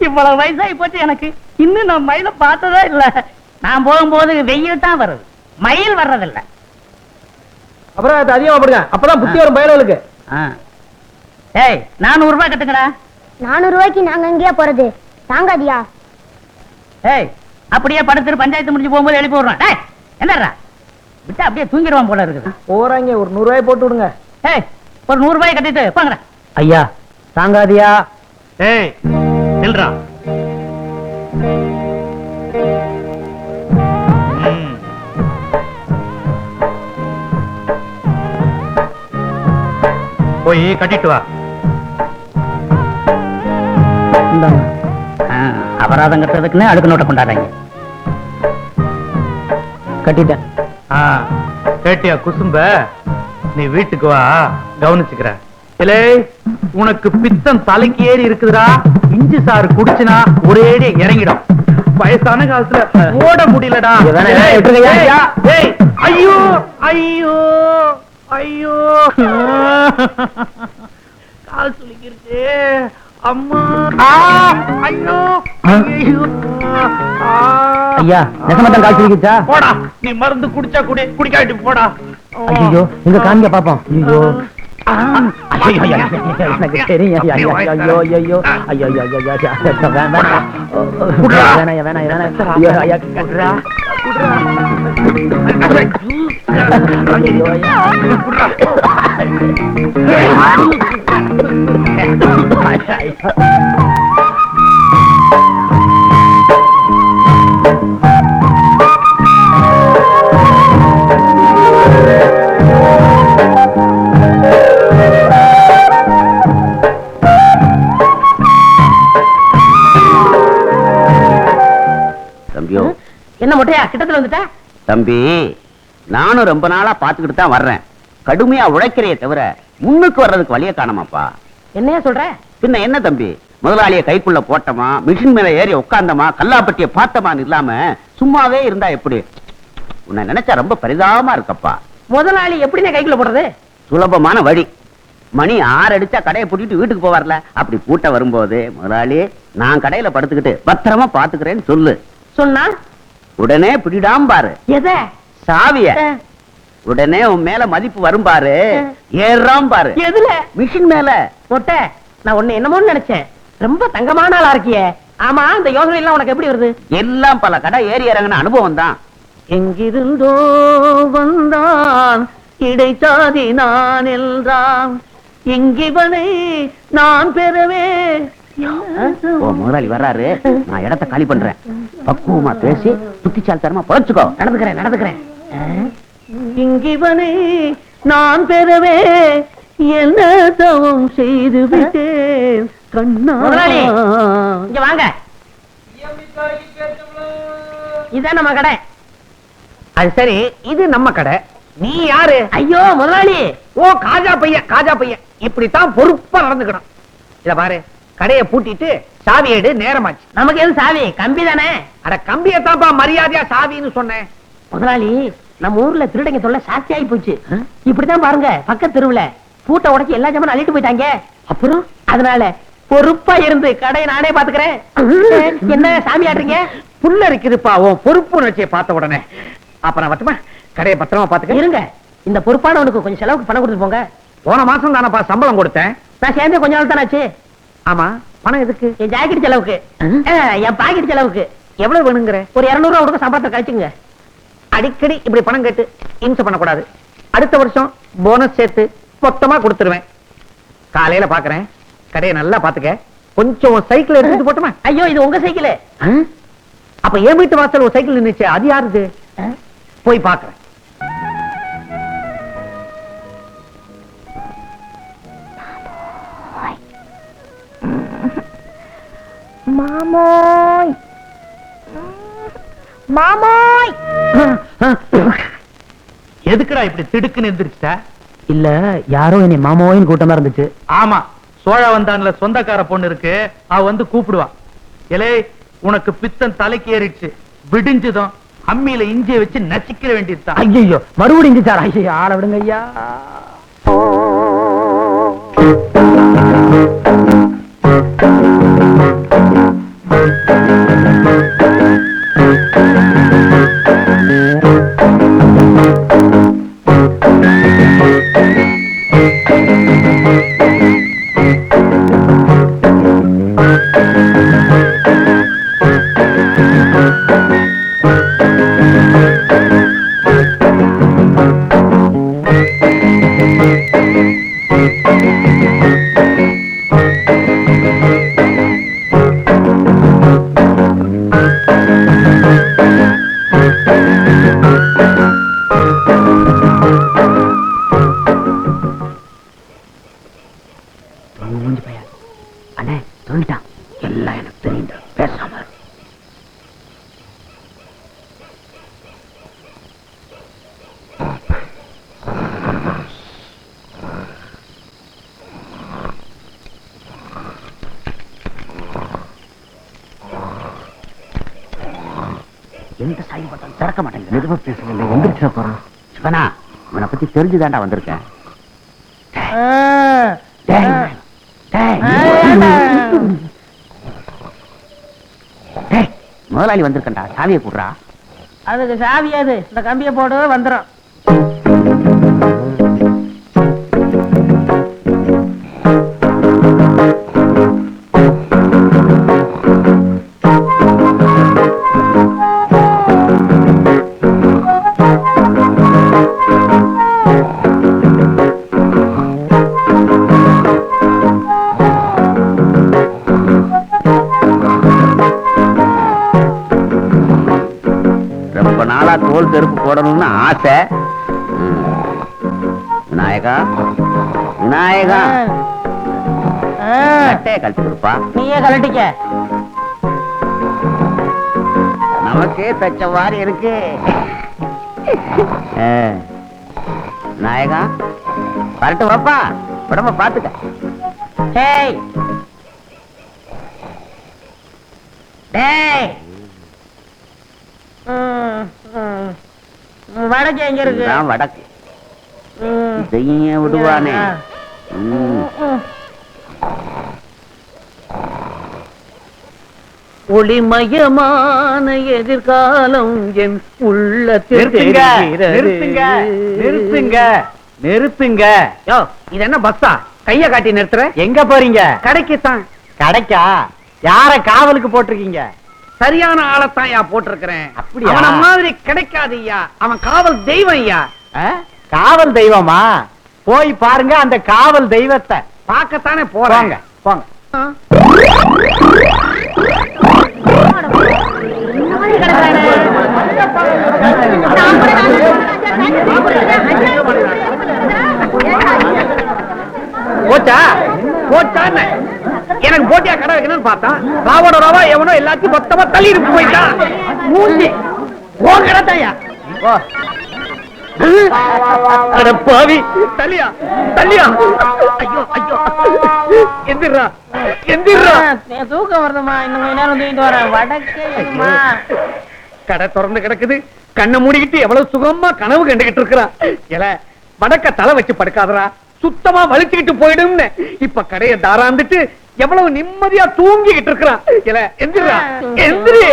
இவ்வளவு வயசாகி போச்சு எனக்கு, இன்னும் நான் மயில பார்த்ததா இல்ல. நான் போகும்போது வெயில் தான் வருது, மயில் வர்றதில்ல. அப்புறம் அது அதிகமா போடுங்க, அப்பதான் புத்தி வரும் பயலுக்கு. ஏய், 400 ரூபாய் கட்டுங்கடா. 400 ரூபாய்க்கு நாங்க எங்கேயா போறது? தாங்காதியா? ஏய், அப்படியே படுத்துட்டு பஞ்சாயத்து முடிஞ்சு போகும்போது எழுப்பி விடுறான். ஏய், என்னடா விட்டா அப்படியே தூங்கிடுவான் போல இருக்குது. போறாங்க, ஒரு 100 ரூபாய் போட்டு விடுங்க. ஏய், ஒரு 100 ரூபாய் கட்டிட்டு போங்கடா. ஐயா தாங்காதியா? ஏய் நில்றா. போய் கட்டிட்டு வா. அபராதம் கட்டுறதுக்குன்னு அடுக்கு நோட்டை கொண்டாடுறாங்க. கட்டிட்டேன். கேட்டியா குசும்ப? நீ வீட்டுக்கு வா, கவனிச்சுக்கிற. இலே, உனக்கு பித்தம் தலைக்கு ஏறி இருக்குதுடா. இஞ்சி சாறு குடிச்சுனா ஒரேடி இறங்கிடும். வயசான காலத்துல ஓட முடியலடா. ஏய், ஐயோ ஐயோ ஐயோ, கால் சுளிக்கிருச்சு. அம்மா, ஐயோ ஐயோ. ஐயா நெசமத்தான் கால் சுளிக்கிச்சா? போடா, நீ மருந்து குடிச்சா குடி, குடிக்காட்டி போடா. ஐயோ, இங்க காமிக்க பாப்போம். ஐயோ எனக்கு தெரியும். ஐயோ ஐயோ ஐயோ ஐயோ ஐயோ வேணாம் வேணாம். ஐயோ ஐயா குடுறா. தம்பியோ, என்ன மொட்டையா கிட்டத்துல வந்துட்ட? தம்பி, நானும் ரொம்ப நாளா பாத்துக்கிட்டு தான் வர்றேன். கடுமையா உழைக்கிறைய தவிர முன்னுக்கு வர்றதுக்கு வழிய காணமாப்பா. என்னையா சொல்ற? பின்ன என்ன தம்பி, முதலாளிய கைக்குள்ள போட்டமா, மிஷின் மேல ஏறி உட்கார்ந்தமா, கல்லாப்பட்டிய பார்த்தமான்னு இல்லாம சும்மாவே இருந்தா எப்படி? உன்னை நினைச்சா ரொம்ப பரிதாபமா இருக்கப்பா. முதலாளி எப்படின்னு கைக்குள்ள போடுறது? சுலபமான வழி. மணி 6 அடிச்சா கடையை பூட்டிட்டு வீட்டுக்கு போவார்ல, அப்படி பூட்ட வரும்போது முதலாளி நான் கடையில படுத்துக்கிட்டு பத்திரமா பாத்துக்கிறேன்னு சொல்லு. சொன்னா உடனே பிடிடாம பாரு எத? சாவிய. உடனே உன் மேல மதிப்பு வரும் பாரு, ஏறாம் பாரு. எதுல? மிஷின் மேல. மொட்டை, நான் உன்னை என்னமோன்னு நினைச்சேன். ரொம்ப தங்கமான ஆளா இருக்கியே. ஆமா, இந்த யோசனை எல்லாம் உனக்கு எப்படி வருது? எல்லாம் பல கடை ஏறி இறங்கின அனுபவம் தான். எங்கிருந்தோ வந்தான் இடைச்சாதி நான் என்றான், இங்கிவனை நான் பெறவே. ஓ முதலாளி வர்றாரு, நான் இடத்த காலி பண்றேன். பக்குவமா பேசி புத்திசாலித்தனமா பொழைச்சுக்கோ. நடந்துக்கிறேன். இங்கிவனை நான் பெறவே என்ன தவம் செய்து விட்டேன் கண்ணா. முதலாளி, இங்க வாங்க. இதான் நம்ம கடை. அது சரி, இது நம்ம கடை. நீ யாரு? ஐயோ முதலாளி. ஓ காஜா பையன் இப்படித்தான் பொறுப்பா நடந்துக்கணும். இத பாரு, கடையை பூட்டிட்டு சாவி எடு, நேரமாச்சு. நமக்கு எது சாவி? கம்பி தானே. அட கம்பியத்தான்ப்பா மரியாதையா சாவின்னு சொன்னேன். முதலாளி, நம்ம ஊர்ல திருடங்க தொல்லை சாஸ்தி ஆகி போச்சு. இப்படிதான் பாருங்க, பக்கத்து தெருவுல பூட்டை உடைச்சு எல்லா ஜாமான் அள்ளிட்டு போயிட்டாங்க. அப்புறம் அதனால பொறுப்பா இருந்து கடையை நானே பாத்துக்கிறேன். என்ன சாமி ஆடுறீங்க? புல்ல இருக்குதுப்பா உன் பொறுப்பு நினைச்சே பார்த்த உடனே. அப்ப நான் மட்டுமா கடையை பத்திரமா பாத்துக்க. இருங்க, இந்த பொறுப்பானவனுக்கு கொஞ்சம் செலவுக்கு பணம் கொடுத்து போங்க. போன மாசம் தானப்பா சம்பளம் கொடுத்தேன். நான் சேர்ந்து கொஞ்ச நாள் தானே ஆச்சு. ஆமா, பணம் எதுக்கு? என் ஜாக்கெட் செலவுக்கு, என் பாக்கெட் செலவுக்கு. எவ்வளவு வேணுங்கிற? ஒரு 200 ரூபா கொடுக்க சம்பளத்தை கழிச்சுங்க. அடிக்கடி இப்படி பணம் கேட்டு இம்சை பண்ணக்கூடாது. அடுத்த வருஷம் போனஸ் சேர்த்து மொத்தமா கொடுத்துருவேன். காலையில பாக்குறேன். கடையை நல்லா பாத்துக்க. கொஞ்சம் சைக்கிள் எடுத்துட்டு போட்டுமா? ஐயோ, இது உங்க சைக்கிள். அப்ப என் வீட்டு வாசல் ஒரு சைக்கிள் நின்னுச்சு, அது யாருது? போய் பாக்குறேன். மாமோய் மாமோய். எதுக்குடா இப்படி திடுக்குன்னு எந்திரிச்சிட்ட? இல்ல, யாரோ என்னை மாமாவின் கூட்டமா இருந்துச்சு. ஆமா, சோழ வந்தான்ல சொந்தக்கார பொண்ணு இருக்கு, அவ வந்து கூப்பிடுவா. எலே, உனக்கு பித்தம் தலைக்கு ஏறிடுச்சு, விடிஞ்சதும் அம்மியில இஞ்சிய வச்சு நசிக்கிற வேண்டியதுதான். ஐயோ, மறுபடியும் இஞ்சி சார். ஐயோ, ஆள விடுங்க ஐயா. அண்ணே, தூங்கிட்டான். எல்லாம் எனக்கு தெரியும், பேசாம. எந்த சாயி பார்த்தாலும் திறக்க மாட்டேங்குது. மெதுவா பேசுறேன், எந்திரிச்சா போறான். சிவனா, இவனை பத்தி தெரிஞ்சுதாண்டா வந்திருக்கேன். முதலாளி வந்திருக்கா, சாவியை கூடுறா. அதுக்கு சாவியாது, இந்த கம்பியை போடு, வந்துடும். ரொம்ப நாளா தோல் செருப்பு போடணும்னு ஆசை. விநாயகா, விநாயகா, கட்டையை கழட்டி கொடுப்பா. நீயே கலட்டிக்க. நமக்கே தச்ச மாதிரி இருக்கு. விநாயகா, வரட்டு வாப்பா, உடம்ப பாத்துக்க. டேய் டேய், வடக்கு எங்க இருக்கு? இதுதான் வடக்கு. இதையும் விடுவானே. ஒளிமயமான எதிர்காலம் என் உள்ளத்தில் நிறுத்துங்க, தெரிகிறது. நிறுத்துங்க, நிறுத்துங்க, நிறுத்துங்க. யோ, இது என்ன பஸ்ஸா? கைய காட்டி நிறுத்துற? எங்க போறீங்க? கடைக்குத்தான். கடைக்கா? யார காவலுக்கு போட்டிருக்கீங்க? சரியான ஆளத்தான் யா போட்டிருக்கிறேன். அப்படியா? அவன மாதிரி கிடைக்காது ஐயா. அவன் காவல் தெய்வம் ஐயா. காவல் தெய்வமா? போய் பாருங்க அந்த காவல் தெய்வத்தை. பார்க்கத்தானே போறாங்க. போங்க. போச்சா போச்சா? எனக்கு போட்டியா கடை வைக்கணும்னு பார்த்தா ராவோட ராவா எவனோ எல்லாத்தையும் மொத்தமா தள்ளிட்டு போயிட்டான். மூஞ்சி உன் கடை தான்யா. அட பாவி, தள்ளியா தள்ளியா. ஐயோ ஐயோ, எந்திரா எந்திரா. தூக்கம் வருதுமா, இன்னும் கொஞ்ச நேரம் தூங்கிட்டு வரேன். வடக்கே எதுமா? கடை திறந்து கிடக்குது, கண்ணை மூடிக்கிட்டு எவ்வளவு சுகமா கனவு கண்டுகிட்டு இருக்கிறான். எல வடக்க தலை வச்சு படுக்காதரா, சுத்தமா வலிச்சுக்கிட்டு போயிடும்னு இப்ப கடையை தாராந்துட்டு எவ்வளவு நிம்மதியா தூங்கிக்கிட்டு இருக்கிறான். எல எந்திரா எந்திரி.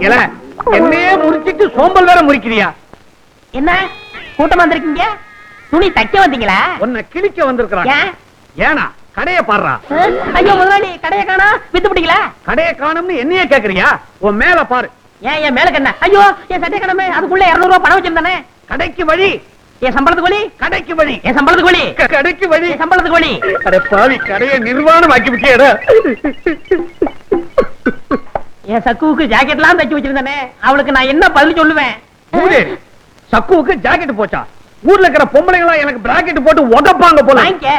எல என்னையே முறிச்சிட்டு சோம்பல் வேற முறிக்கிறியா? என்ன கூட்டமா வந்திருக்கீங்க? துணி தைக்க வந்தீங்களா? உன்னை கிழிக்க வந்திருக்கிறான். ஏனா கடைய பாடுறா. ஐயோ முதலாளி, கடைய காணா, வித்து பிடிக்கல. கடைய காணும்னு என்னையே கேக்குறியா? உன் மேல பாரு. ஏன் என் மேல கண்ண? ஐயோ என் சட்டை கடமை, அதுக்குள்ள 200 ரூபாய் பணம் வச்சிருந்தானே. கடைக்கு வழி. என் சம்பளத்துக்கு வழி. கடைக்கு வழி. என் சம்பளத்துக்கு வழி. கடைக்கு வழி. என் சம்பளத்துக்கு வழி. அட பாவி, கடையை நிர்வாணம் ஆக்கி விட்டியடா. என் சக்குவுக்கு ஜாக்கெட்லாம் தைச்சு வச்சிருந்தானே, அவளுக்கு நான் என்ன பதில் சொல்லுவேன்? சக்குவுக்கு ஜாக்கெட் போச்சா? ஊர்ல இருக்கிற பொம்பளைங்களா எனக்கு பிராக்கெட் போட்டு உடப்பாங்க போல. வாங்கிக்க.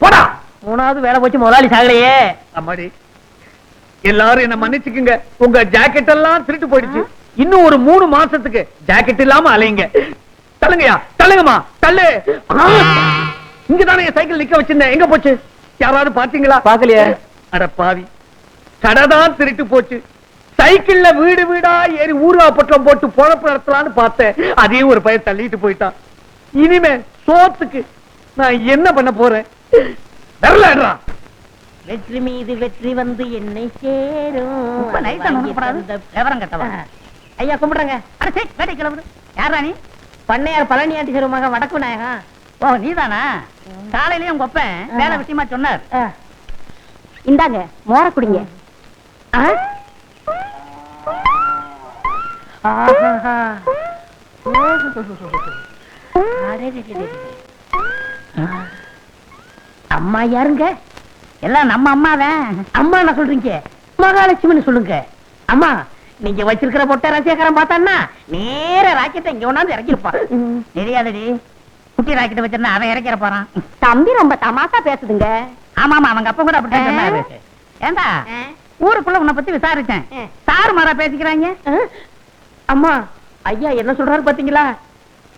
போடா. 3வது வேலை போச்சு, முதலாளி சாகலையே. அம்மாடி, எல்லாரும் என்ன மன்னிச்சுக்குங்க. உங்க ஜாக்கெட் எல்லாம் திருட்டு போயிடுச்சு. இன்னும் ஒரு 3 மாசத்துக்கு ஜாக்கெட் இல்லாம அலையுங்க. தள்ளுங்கயா, தள்ளுங்கம்மா, தள்ளு. இங்கதானே என் சைக்கிள் நிக்க வச்சிருந்தேன், எங்க போச்சு? யாராவது பாத்தீங்களா? பாக்கலையே. அட பாவி, கடைதான் திருட்டு போச்சு. சைக்கிள்ல வீடு வீடா ஏறி ஊர்வா பட்டம் போட்டு பொழப்பு நடத்தலான்னு பார்த்தேன். அதையும் ஒரு பையன் தள்ளிட்டு போயிட்டான். இனிமே சோத்துக்கு நான் என்ன பண்ண போறேன்? வரலடா. வெற்றி மீது வெற்றி வந்து என்னை சேரும். விவரம் கட்டவா? ஐயா கும்பிடுறங்க. அரசே வேட்டை கிளம்புது. யாரா நீ? பண்ணையார் பழனி ஆண்டி சிறுமக வடக்கு நாயகா. ஓ நீதானா? காலையிலயும் உங்க அப்பன் வேலை விஷயமா சொன்னார். இந்தாங்க மோர குடிங்க. அம்மா யாருங்க? எல்லாம் நம்ம அம்மாதான். அம்மா என்ன சொல்றீங்க? மகாலட்சுமின்னு சொல்லுங்க. அம்மா நீங்க வச்சிருக்கிற பொட்டை ரசிகக்காரன் பார்த்தான்னா நேர ராக்கெட்டை இங்க ஒண்ணாந்து இறக்கிருப்பான். தெரியாதடி, குட்டி ராக்கெட்டை வச்சிருந்தா அவன் இறக்கிற போறான். தம்பி ரொம்ப தமாசா பேசுதுங்க. ஆமா ஆமா, அவங்க அப்பா கூட அப்படித்தான் சொன்னாரு. ஏண்டா ஊருக்குள்ள உன்னை பத்தி விசாரிச்சேன், சாரு மாறா பேசிக்கிறாங்க. அம்மா ஐயா என்ன சொல்றாரு பாத்தீங்களா?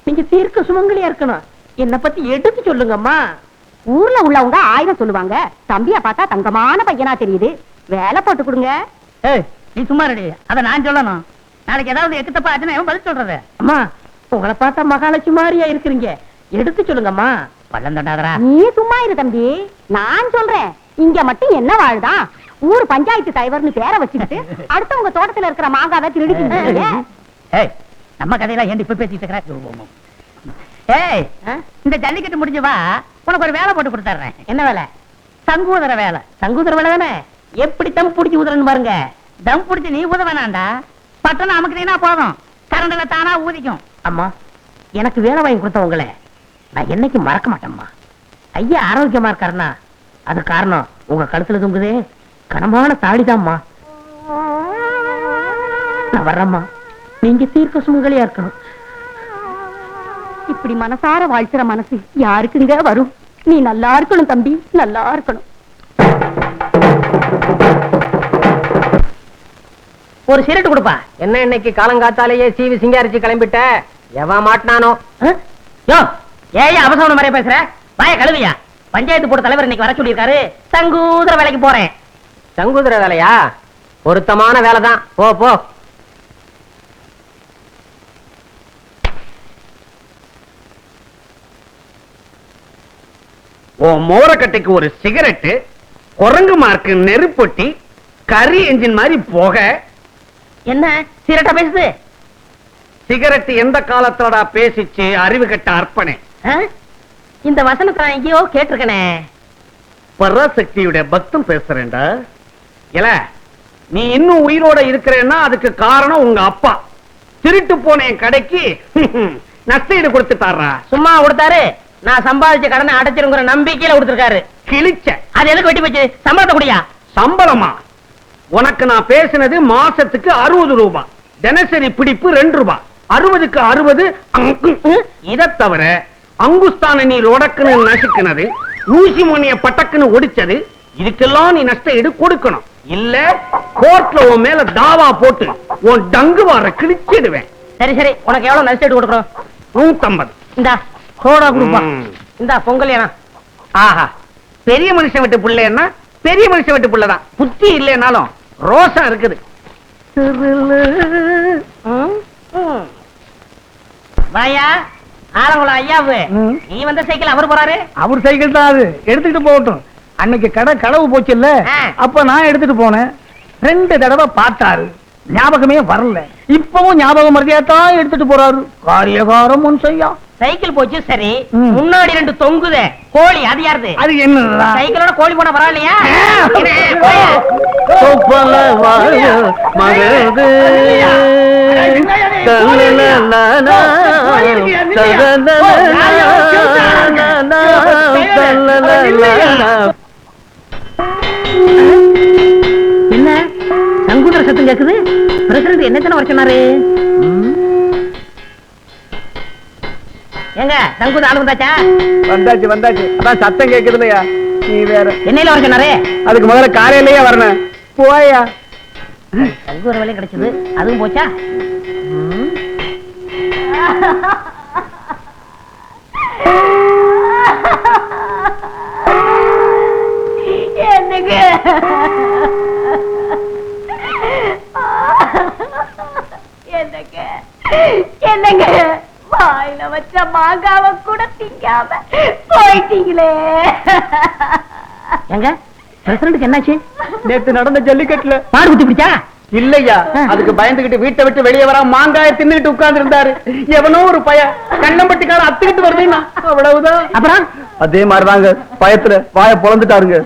நீங்க தீர்க்க சுமங்கலியா இருக்கணும், என்ன பத்தி எடுத்து சொல்லுங்கம்மா. ஊர்ல உள்ளவங்க 1000 சொல்லுவாங்க. தம்பியா பார்த்தா தங்கமான பையனா தெரியுது. வேலை போட்டு கொடுங்க. ஏய் நீ சும்மா ரெடி, அத நான் சொல்லணும். நாளைக்கு ஏதாவது எக்கு தப்பா ஆச்சுன்னா எவன் பதில் சொல்றது? அம்மா உங்களை பார்த்தா மகாலட்சுமி மாதிரியா இருக்கிறீங்க, எடுத்து சொல்லுங்கம்மா. பள்ளம் தண்டாதரா. நீ சும்மா இரு தம்பி, நான் சொல்றேன். இங்க மட்டும் என்ன வாழ்தான்? ஊர் பஞ்சாயத்து தலைவர்னு பேரை வச்சுக்கிட்டு அடுத்தவங்க தோட்டத்துல இருக்கிற மாங்காவை திருடிக்கிட்டு. ஏய் நம்ம கதையெல்லாம் ஏன் இப்ப பேசிட்டு இருக்கிற? ஏய் இந்த ஜல்லிக்கட்டு முடிஞ்சு வா, உனக்கு ஒரு வேலை போட்டு கொடுத்துறேன். என்ன வேலை? சங்கூதர வேலை. சங்கூதர வேலை தானே? எப்படி தம் பிடிச்சி ஊதுறன்னு பாருங்க. தம் பிடிச்சி நீ ஊத வேணாண்டா, பட்டணம் அமுக்குனா போதும், கரண்டில் தானா ஊதிக்கும். அம்மா எனக்கு வேலை வாங்கி கொடுத்தவங்களே நான் என்னைக்கு மறக்க மாட்டேம்மா. ஐயா ஆரோக்கியமா இருக்காருன்னா அது காரணம் உங்க கழுத்துல தொங்குதே கனமான தாடிதாம்மா. நான் வர்றேம்மா, நீங்க தீர்க்க சுமங்கலியா இருக்கணும். இப்படி மனசார வாழ்த்துற மனசு யாருக்குங்க வரும்? நீ நல்லா இருக்கணும் தம்பி, நல்லா இருக்கணும். ஒரு சிரட்டு கொடுப்பா. என்ன இன்னைக்கு காலங்காத்தாலேயே சீவி சிங்காரிச்சு கிளம்பிட்ட? எவன் மாட்டினானோ? யோ ஏன் அவசரம் மாதிரியா பேசுற? வாய கழுவியா? பஞ்சாயத்து போர்டு தலைவர் இன்னைக்கு வர சொல்லியிருக்காரு, சங்கூதர வேலைக்கு போறேன். சங்குதிர வேலையா? பொருத்தமான வேலைதான், போ போ. மோரக்கட்டைக்கு ஒரு சிகரெட்டு, குரங்கு மார்க்கு நெருப்பொட்டி, கரி என்ஜின் மாதிரி போக. என்ன சிரட்டா பேசுது? சிகரெட் எந்த காலத்தோட பேசிச்சு அறிவு கட்ட அர்ப்பணே. இந்த வசனத்தை நான் எங்கேயோ கேட்டிருக்கனே. பராசக்தியுடைய பக்தம் பேசுறேன்டா. இல்ல நீ இன்னும் உயிரோட இருக்கிறேன்னா அதுக்கு காரணம் உங்க அப்பா. திருட்டு போன என் கடைக்கு நஷ்டஈடு கொடுத்துட்டாரா? சும்மா கொடுத்தாரு, நான் சம்பாதிச்ச கடனை அடைச்சிருங்கிற நம்பிக்கையில கொடுத்திருக்காரு. கிழிச்ச. அது எதுக்கு வெட்டி போச்சு? சம்பளத்தை குடியா? சம்பளமா? உனக்கு நான் பேசினது மாசத்துக்கு 60 ரூபாய், தினசரி பிடிப்பு 2 ரூபாய். 60க்கு 60. இதை தவிர அங்குஸ்தான நீ உடக்குன்னு நசுக்கினது, ஊசி மணிய பட்டக்குன்னு ஒடிச்சது, இதுக்கெல்லாம் நீ நஷ்ட ஈடு கொடுக்கணும். இல்ல கோர்ட்ல உன் மேல தாவா போட்டு உன் டங்கு வார கிழிச்சிடுவேன். சரி சரி, உனக்கு எவ்வளவு நஷ்டம் கொடுக்குறோம்? 150. இந்தா சோடா கொடுப்பா. ம். இந்தா பொங்கல் ஏனா. ஆஹா, பெரிய மனுஷன் விட்டு பிள்ளைன்னா பெரிய மனுஷன் விட்டு பிள்ளைதான். புத்தி இல்லைனாலும் ரோசம் இருக்குது. வாயா ஆலங்குளம் ஐயாவு, நீ வந்த சைக்கிள் அவர் போறாரு. அவர் சைக்கிள் தான் அது, எடுத்துக்கிட்டு போகட்டும். அன்னைக்கு கடை களவு போச்சு இல்ல, ஆ. அப்ப நான் எடுத்துட்டு போனேன். 2 தடவை பார்த்தாரு, ஞாபகமே வரல. இப்பவும் ஞாபகம் மரியாதான் எடுத்துட்டு போறாரு. காரியகாரம் முன் செய்யா. சைக்கிள் போச்சு சரி, ம். முன்னாடி 2 தொங்குதே கோழி, அது யாருது? அது என்ன சைக்கிளோட கோழி போனா பரவாயில்லையா? என்ன சங்குதர சத்தம் கேக்குது? பிரசிடண்ட் என்ன வர சொன்னாரு? எங்க சங்குத ஆளு வந்தாச்சா? வந்தாச்சு வந்தாச்சு. அதான் சத்தம் கேக்குது இல்லையா? நீ வேற என்னையில வர சொன்னாரு? அதுக்கு முதல்ல காலையிலேயே வரணும். போயா. சங்குதர வேலையும் கிடைச்சது, அதுவும் போச்சா? என்னங்க என்னங்க என்னங்க வாயில வச்ச மாங்காவ கூட திங்காம போயிட்டீங்களே. எங்க பிரசிடண்ட்க்கு என்னாச்சு? நேத்து நடந்த ஜல்லிக்கட்டுல மாடு குத்தி பிடிச்சா? இல்லையா, அதுக்கு பயந்துகிட்டு வீட்டை விட்டு வெளியே வர மாங்காய தின்னுட்டு உட்கார்ந்து இருந்தாரு. எவனோ ஒரு பய கண்ணம்பட்டிக்கார அத்துக்கிட்டு வருதுன்னா அவ்வளவுதான். அப்புறம் அதே மாதிரிதாங்க, பயத்துல வாய பொழந்துட்டாருங்க.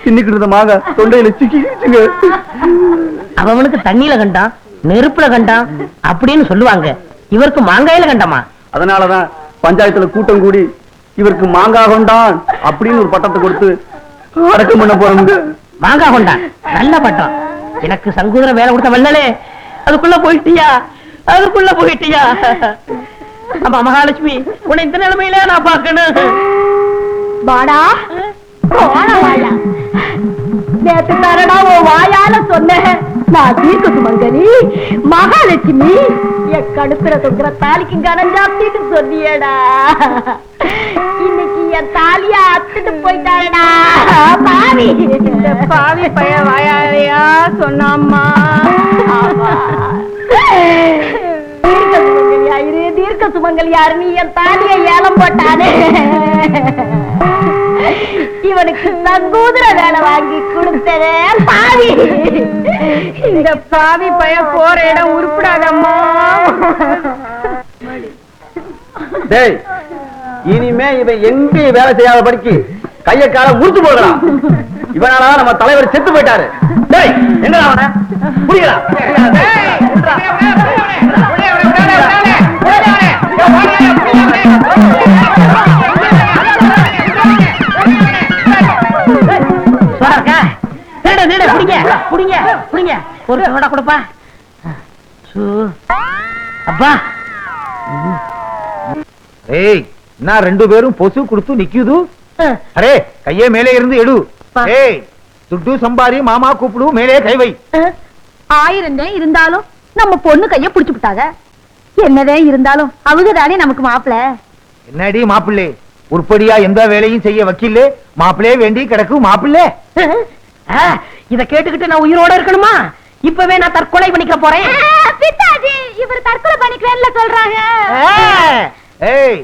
தின்னுக்கிட்டு இருந்த மாங்காய் தொண்டையில சிக்கிச்சுங்க. அவனுக்கு தண்ணியில கண்டான், நெருப்புல கண்டான் அப்படின்னு சொல்லுவாங்க. இவருக்கு மாங்காயில கண்டமா? அதனாலதான் பஞ்சாயத்துல கூட்டம் கூடி இவருக்கு மாங்காய் கொண்டான் அப்படின்னு ஒரு பட்டத்தை கொடுத்து அடக்கம் பண்ண போறாங்க. மாங்காய் கொண்டான், நல்ல பட்டம். எனக்கு சங்குதிர வேலை கொடுத்த வல்லலே, அதுக்குள்ள போயிட்டியா? அதுக்குள்ள போயிட்டியா? அம்மா மகாலட்சுமி, உன்னை இந்த நிலைமையில நான் பார்க்கணும். வாடா போடா வாயா. நேத்து தரடா உன் வாயால சொன்னேன், நான் தீர்க்க சுமங்கலி மகாலட்சுமி. என் கடுப்புற தொங்குற தாலிக்கு கனம் ஜாப்திட்டு சொன்னியடா. இன்னைக்கு என் தாலியா அத்துட்டு போயிட்டாடா பாவி. இந்த பாவி பைய வாயாலையா சொன்னாம்மா. தீர்க்க சுமங்கல் யாரு? நீ என் தாலியை ஏலம் போட்டானே, இவனுக்கு சங்கூதர வேலை வாங்கி கொடுத்ததே பாவி. இந்த பாவி பைய போற இடம் உருப்படாதம்மா. டேய், இனிமே இவன் எங்கேயும் வேலை செய்யாத படிக்கு கைய கால முறிச்சு போடுறான். இவனால நம்ம தலைவர் செத்து போயிட்டாரு. டேய், எங்க அவன புரியல? ஒரு சோடா கொடுப்பா. அப்பா ஏய், நான் 2 பேரும் பொசு கொடுத்து நிக்குது. அரே கையே மேலே இருந்து எடு. ஏய், துட்டு சம்பாரி மாமா கூப்பிடு, மேலே கை வை. 1000 இருந்தாலும் நம்ம பொண்ணு கைய புடிச்சு விட்டாங்க. என்னதே இருந்தாலும் அவங்க தானே நமக்கு மாப்பிள. என்னடி மாப்பிள்ளை, உருப்படியா எந்த வேலையும் செய்ய வக்கீல்லே, மாப்பிள்ளையே வேண்டி கிடக்கு மாப்பிள்ளை. இத கேட்டுக்கிட்டு நான் உயிரோட இருக்கணுமா? இப்பவே நான் தற்கொலை பண்ணிக்க போறேன். பித்தாஜி, இவர் தற்கொலை பண்ணிக்கிறேன்னு சொல்றாங்க. ஏய்,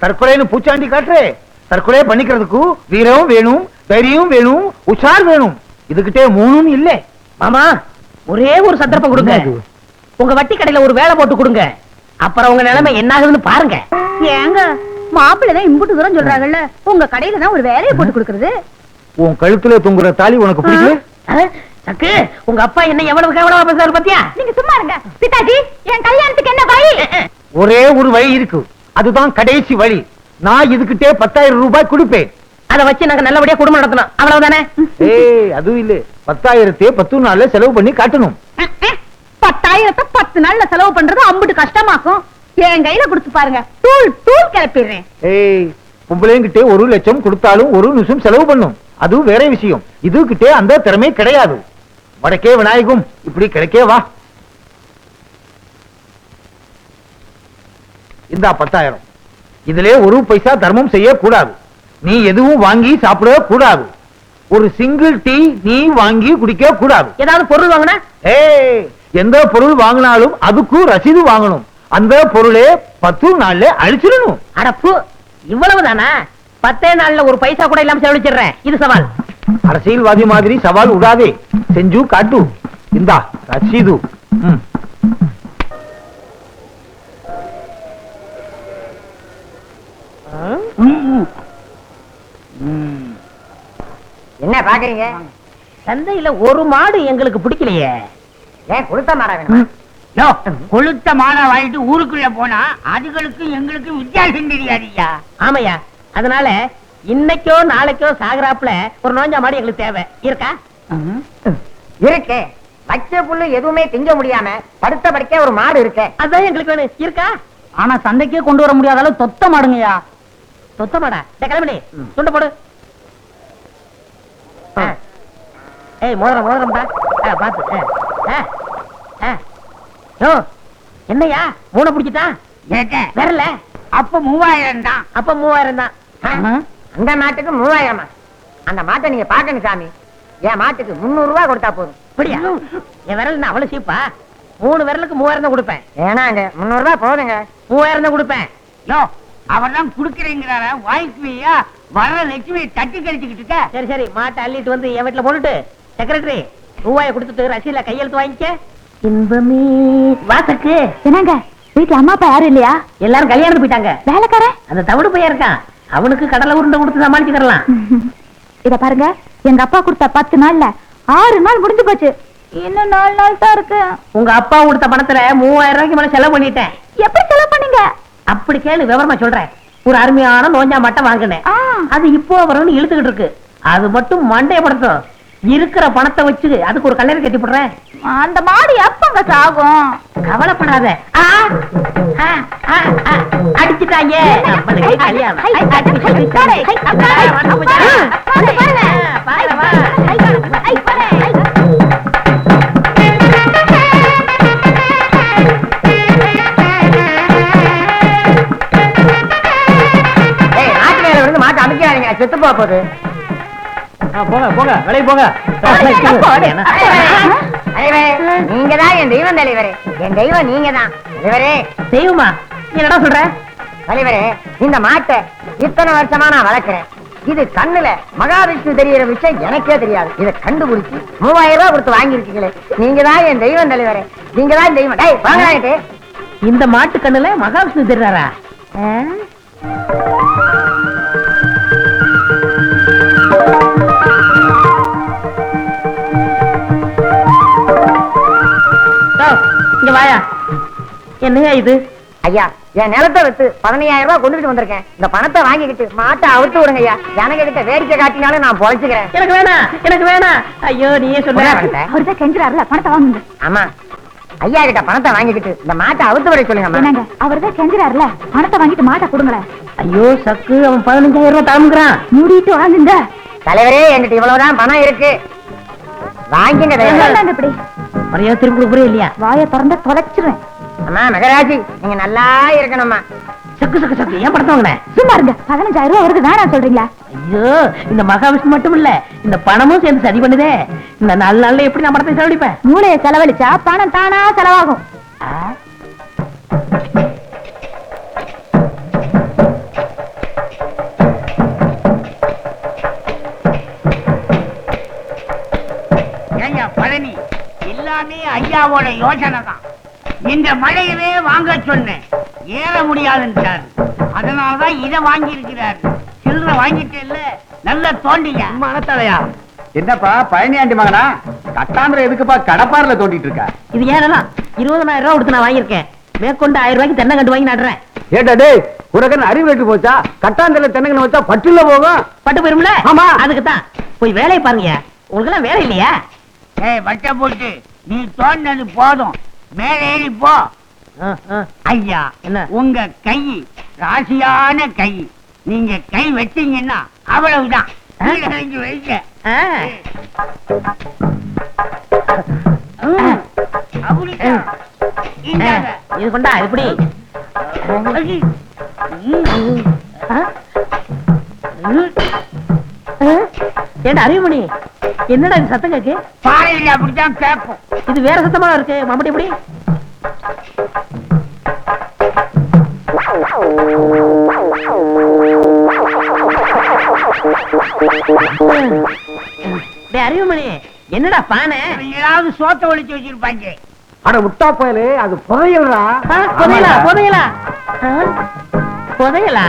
தற்கொலைன்னு பூச்சாண்டி காட்டுறே. தற்கொலை பண்ணிக்கிறதுக்கு வீரம் வேணும், தைரியம் வேணும், உஷார் வேணும். இதுகிட்டே 3ம் இல்ல. மாமா, ஒரே ஒரு சந்தர்ப்பம் கொடுங்க. உங்க வட்டி கடையில ஒரு வேலை போட்டு கொடுங்க. அப்புறம் உங்க நிலைமை என்ன ஆகுதுன்னு பாருங்க. ஏங்க, மாப்பிள்ளை இம்புட்டு தூரம் சொல்றாங்கல்ல, உங்க கடையில தான் ஒரு வேலையை போட்டு கொடுக்கறது. உன் கழுத்துல தொங்குற தாலி உனக்கு பிடிக்கல? சக்கு, உங்க அப்பா என்ன எவ்வளவு கேவலமா பேசுறாரு பாத்தியா? நீங்க சும்மா இருங்க. பித்தாஜி, என் கல்யாணத்துக்கு என்ன வழி? ஒரே ஒரு வழி இருக்கு, அதுதான் கடைசி வழி. நான் இதுகிட்டே 10,000 ரூபாய் கொடுப்பேன். அதை வச்சு நாங்க நல்லபடியா குடும்பம் நடத்தணும், அவ்வளவுதானே? ஏய், அதுவும் இல்ல, 10,000 10 நாள்ல செலவு பண்ணி காட்டணும். 10,000 10 நாள்ல செலவு பண்றது அம்புட்டு கஷ்டமாக்கும். என் கையில கொடுத்து பாருங்க, தூள் தூள் கிளப்பிடுறேன். ஏய், பொம்பளைங்கிட்டே 1 லட்சம் கொடுத்தாலும் 1 நிமிஷம் செலவு பண்ணும், அது வேற விஷயம். இதுகிட்டே அந்த திறமை கிடையாது. வடக்கே விநாயகம் இப்படி கிடைக்கே வா. இந்தா 10,000. இதிலே ஒரு பைசா தர்மம் செய்யக்கூடாது. நீ எதுவும் வாங்கி சாப்பிட கூடாது. ஒரு சிங்கிள் டீ நீ வாங்கி குடிக்க கூடாது. ஏதாவது பொருள் வாங்கினா எந்த பொருள் வாங்கினாலும் அதுக்கும் ரசீது வாங்கணும். அந்த பொருளே 10 நாள்ல அழிச்சிடணும். அடப்பு, இவ்வளவுதானா? 10 நாள்ல ஒரு பைசா கூட இல்லாம செலவழிச்சிடுறேன். இது சவால். அரசியல்வாதி மாதிரி சவால் விடாதே, செஞ்சு காட்டு. இந்தா ரசீது. என்ன பாக்குறீங்க? சந்தையில ஒரு மாடு எங்களுக்கு பிடிக்கலையே. ஏன் கொளுத்த மாடா வேணும்? கொளுத்த மாடா வாங்கிட்டு ஊருக்குள்ள போனா அதுகளுக்கு எங்களுக்கு வித்தியாசம் தெரியாதுயா. ஆமையா, அதனால இன்னைக்கோ நாளைக்கோ சாகராப்புல ஒரு நோஞ்சா மாடு எங்களுக்கு தேவை. இருக்கா? இருக்கு. பச்சை புல்லு எதுவுமே திங்க முடியாம படுத்த படுக்க ஒரு மாடு இருக்கு. அதான் எங்களுக்கு வேணும். இருக்கா? ஆனா சந்தைக்கே கொண்டு வர முடியாத அளவு தொத்த மாடுங்கய்யா. தொத்த மாடா? கிளம்பி துண்ட போடு. ஏய், மோதிரம் மோதிரம்டா. பாத்து. என்னையா மூணை பிடிச்சிட்டான்? வரல. அப்ப 3000 தான். அப்ப 3000 தான். அந்த மாட்டுக்கு 3000. அந்த மாட்டை நீங்க பாக்கணும் சாமி. என் மாட்டுக்கு 300 ரூபாய் கொடுத்தா போதும். அப்படியா? என் விரல் அவ்வளவு சீப்பா? 3 விரலுக்கு 3000 தான் கொடுப்பேன். ஏனாங்க 300 ரூபாய் போதுங்க. 3000 தான் கொடுப்பேன். அவர் தான் குடுக்கறேங்கிறார வாய்க்குவியா? வர லட்சுமி தட்டி கழிச்சுக்கிட்டு இருக்க. சரி சரி, மாட்டை அள்ளிட்டு வந்து என் வீட்டுல போட்டுட்டு செக்ரட்டரி ரூபாயை கொடுத்துட்டு ரசீல கையெழுத்து வாங்கிக்க. இன்பமே வாசக்கு. என்னங்க வீட்டுல அம்மா அப்பா யாரும் இல்லையா? எல்லாரும் கல்யாணத்துக்கு போயிட்டாங்க. வேலைக்காரன் அந்த தவிடு பையன் இருக்கான். அவனுக்கு கடலை உருண்டை கொடுத்து சமாளிச்சுக்கலாம். இத பாருங்க, எங்க அப்பா கொடுத்த 10 நாள்ல 6 நாள் முடிஞ்சு போச்சு. இன்னும் 4 நாள் தான் இருக்கு. உங்க அப்பா கொடுத்த பணத்துல 3000 ரூபாய்க்கு மேல செலவு பண்ணிட்டேன். எப்படி செலவு பண்ணீங்க? அப்படி கேளு, விவரமா சொல்றேன். ஒரு அருமையான நோஞ்சா மட்டும் வாங்கினேன். அது இப்போ வரும்னு இழுத்துக்கிட்டு இருக்கு. அது மட்டும் மண்டையப்படுத்தும். இருக்கிற பணத்தை வச்சு அதுக்கு ஒரு கல்லறை கட்டி போடுறேன். அந்த மாடு எப்பங்க சாகும்? கவலைப்படாத. அடிச்சுட்டாங்க. மாட்டு அமைக்காதீங்க, செத்து போகுது. போங்க போங்க, விலை போங்க. நீங்க தான் என் தெய்வம் தலைவரே. என் தெய்வம் நீங்க தான் தலைவரே. தெய்வமா? என்னடா சொல்ற தலைவரே? இந்த மாட்டை இத்தனை வருஷமா நான் வளர்க்கிறேன். இது கண்ணுல மகாவிஷ்ணு தெரியற விஷயம் எனக்கே தெரியாது. இதை கண்டுபிடிச்சு 3000 ரூபாய் கொடுத்து வாங்கிருக்கீங்களே. நீங்க தான் என் தெய்வம் தலைவரே. நீங்க தான் தெய்வம். டேய் வாங்கலாயிட்டு. இந்த மாட்டு கண்ணுல மகாவிஷ்ணு தெரியாரா? இங்க வாயா. என்னையா இது? ஐயா, என் நிலத்தை வித்து 15000 ரூபாய் கொண்டுட்டு வந்திருக்கேன். இந்த பணத்தை வாங்கிக்கிட்டு மாட்டை அவுத்து விடுங்க ஐயா. எனக்கு கிட்ட வேடிக்கை காட்டினாலும் நான் பொழைச்சுக்கிறேன். எனக்கு வேணாம், எனக்கு வேணாம். ஐயோ, நீயே சொல்ல. அவர்தான் கெஞ்சுறாருல, பணத்தை வாங்குங்க. ஆமா, ஐயா கிட்ட பணத்தை வாங்கிக்கிட்டு இந்த மாட்டை அவுத்து விட சொல்லுங்க. அவர்தான் கெஞ்சுறாருல, பணத்தை வாங்கிட்டு மாட்டை கொடுங்களேன். ஐயோ சக்கு, அவன் 15000 ரூபாய் தாங்குறான். மூடிட்டு வாங்குங்க. தலைவரே, என்கிட்ட இவ்வளவுதான் பணம் இருக்கு. வாங்கிங்க. இப்படி மரியாதை திரும்பி கொடுக்குறே இல்லையா? வாயை திறந்த தொலைச்சிருவேன். அம்மா மகராஜி, நீங்க நல்லா இருக்கணும்மா. சக்கு சக்கு சக்கு, ஏன் பணத்தை வாங்கின? சும்மா இருங்க. 15000 ரூபாய் வருது, வேணாம் சொல்றீங்களா? ஐயோ, இந்த மகாவிஷ்ணு மட்டும் இல்ல, இந்த பணமும் சேர்ந்து சரி பண்ணுதே. இந்த 4 நாள்ல எப்படி நான் பணத்தை செலவழிப்பேன்? மூளையை செலவழிச்சா பணம் தானா செலவாகும். பழனி எல்லாமே ஐயாவோட யோசனை தான். இந்த மழையவே வாங்க சொன்னேன், ஏற முடியாதுன்றாரு. அதனாலதான் இதை வாங்கி இருக்கிறாரு. சில்லற வாங்கிட்டு இல்ல, நல்ல தோண்டிங்க. மனத்தலையா? என்னப்பா பழனியாண்டி மகனா, கட்டாந்திர எதுக்குப்பா கடப்பாரில தோண்டிட்டு இருக்க? இது ஏனலாம் 20000 ரூபாய் கொடுத்து நான் வாங்கியிருக்கேன். மேற்கொண்டு 1000 ரூபாய்க்கு தென்னை கண்டு வாங்கி நடுறேன். ஏட்டா டேய், உனக்கு அறிவு கட்டு போச்சா? கட்டாந்திர தென்னங்கன்னு வச்சா பட்டுல போகும். பட்டு போயிரும்ல? ஆமா. அதுக்கு தான் போய் வேலையை பாருங்க. உங்களுக்கு எல்லாம் வேலை இல்லையா? வட்ட போட்டு நீ தோண்டது போதும், மேல ஏறி போ. ஐயா, என்ன? உங்க கை ராசியான கை. நீங்க கை வச்சீங்கன்னா அவ்வளவுதான். வைக்க இது கொண்டா எப்படி ஏண்டா அறிவுமணி என்னடா இது சத்தம் கேக்கு பாறையில் அப்படித்தான் கேட்போம். இது வேற சத்தமா இருக்கு மம்பட்டி எப்படி அறிவுமணி என்னடா பானை ஏதாவது சோத்த ஒழிச்சு வச்சிருப்பாங்க. அட முட்டா போயலே அது புதையல்ரா. புதையலா புதையலா புதையலா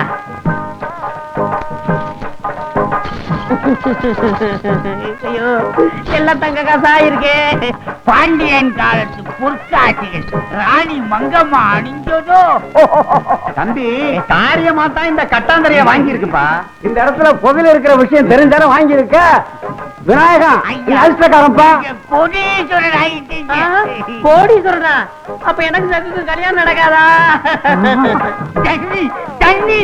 ஐயோ எல்லாம் தங்க காசா இருக்கே. பாண்டியன் காலத்து பொற்காட்சிகள் ராணி மங்கம்மா அணிஞ்சதோ. தம்பி காரியமா தான் இந்த கட்டாந்தரைய வாங்கி இருக்குப்பா. இந்த இடத்துல புதையல் இருக்கிற விஷயம் தெரிஞ்சாலும் வாங்கி இருக்க. விநாயகம் அதிர்ஷ்டக்காரன்பா. கோடீஸ்வரர் ஆகிட்டீங்க. கோடீஸ்வரனா அப்ப எனக்கு சகுக்கு கல்யாணம் நடக்காதா? தண்ணி தண்ணி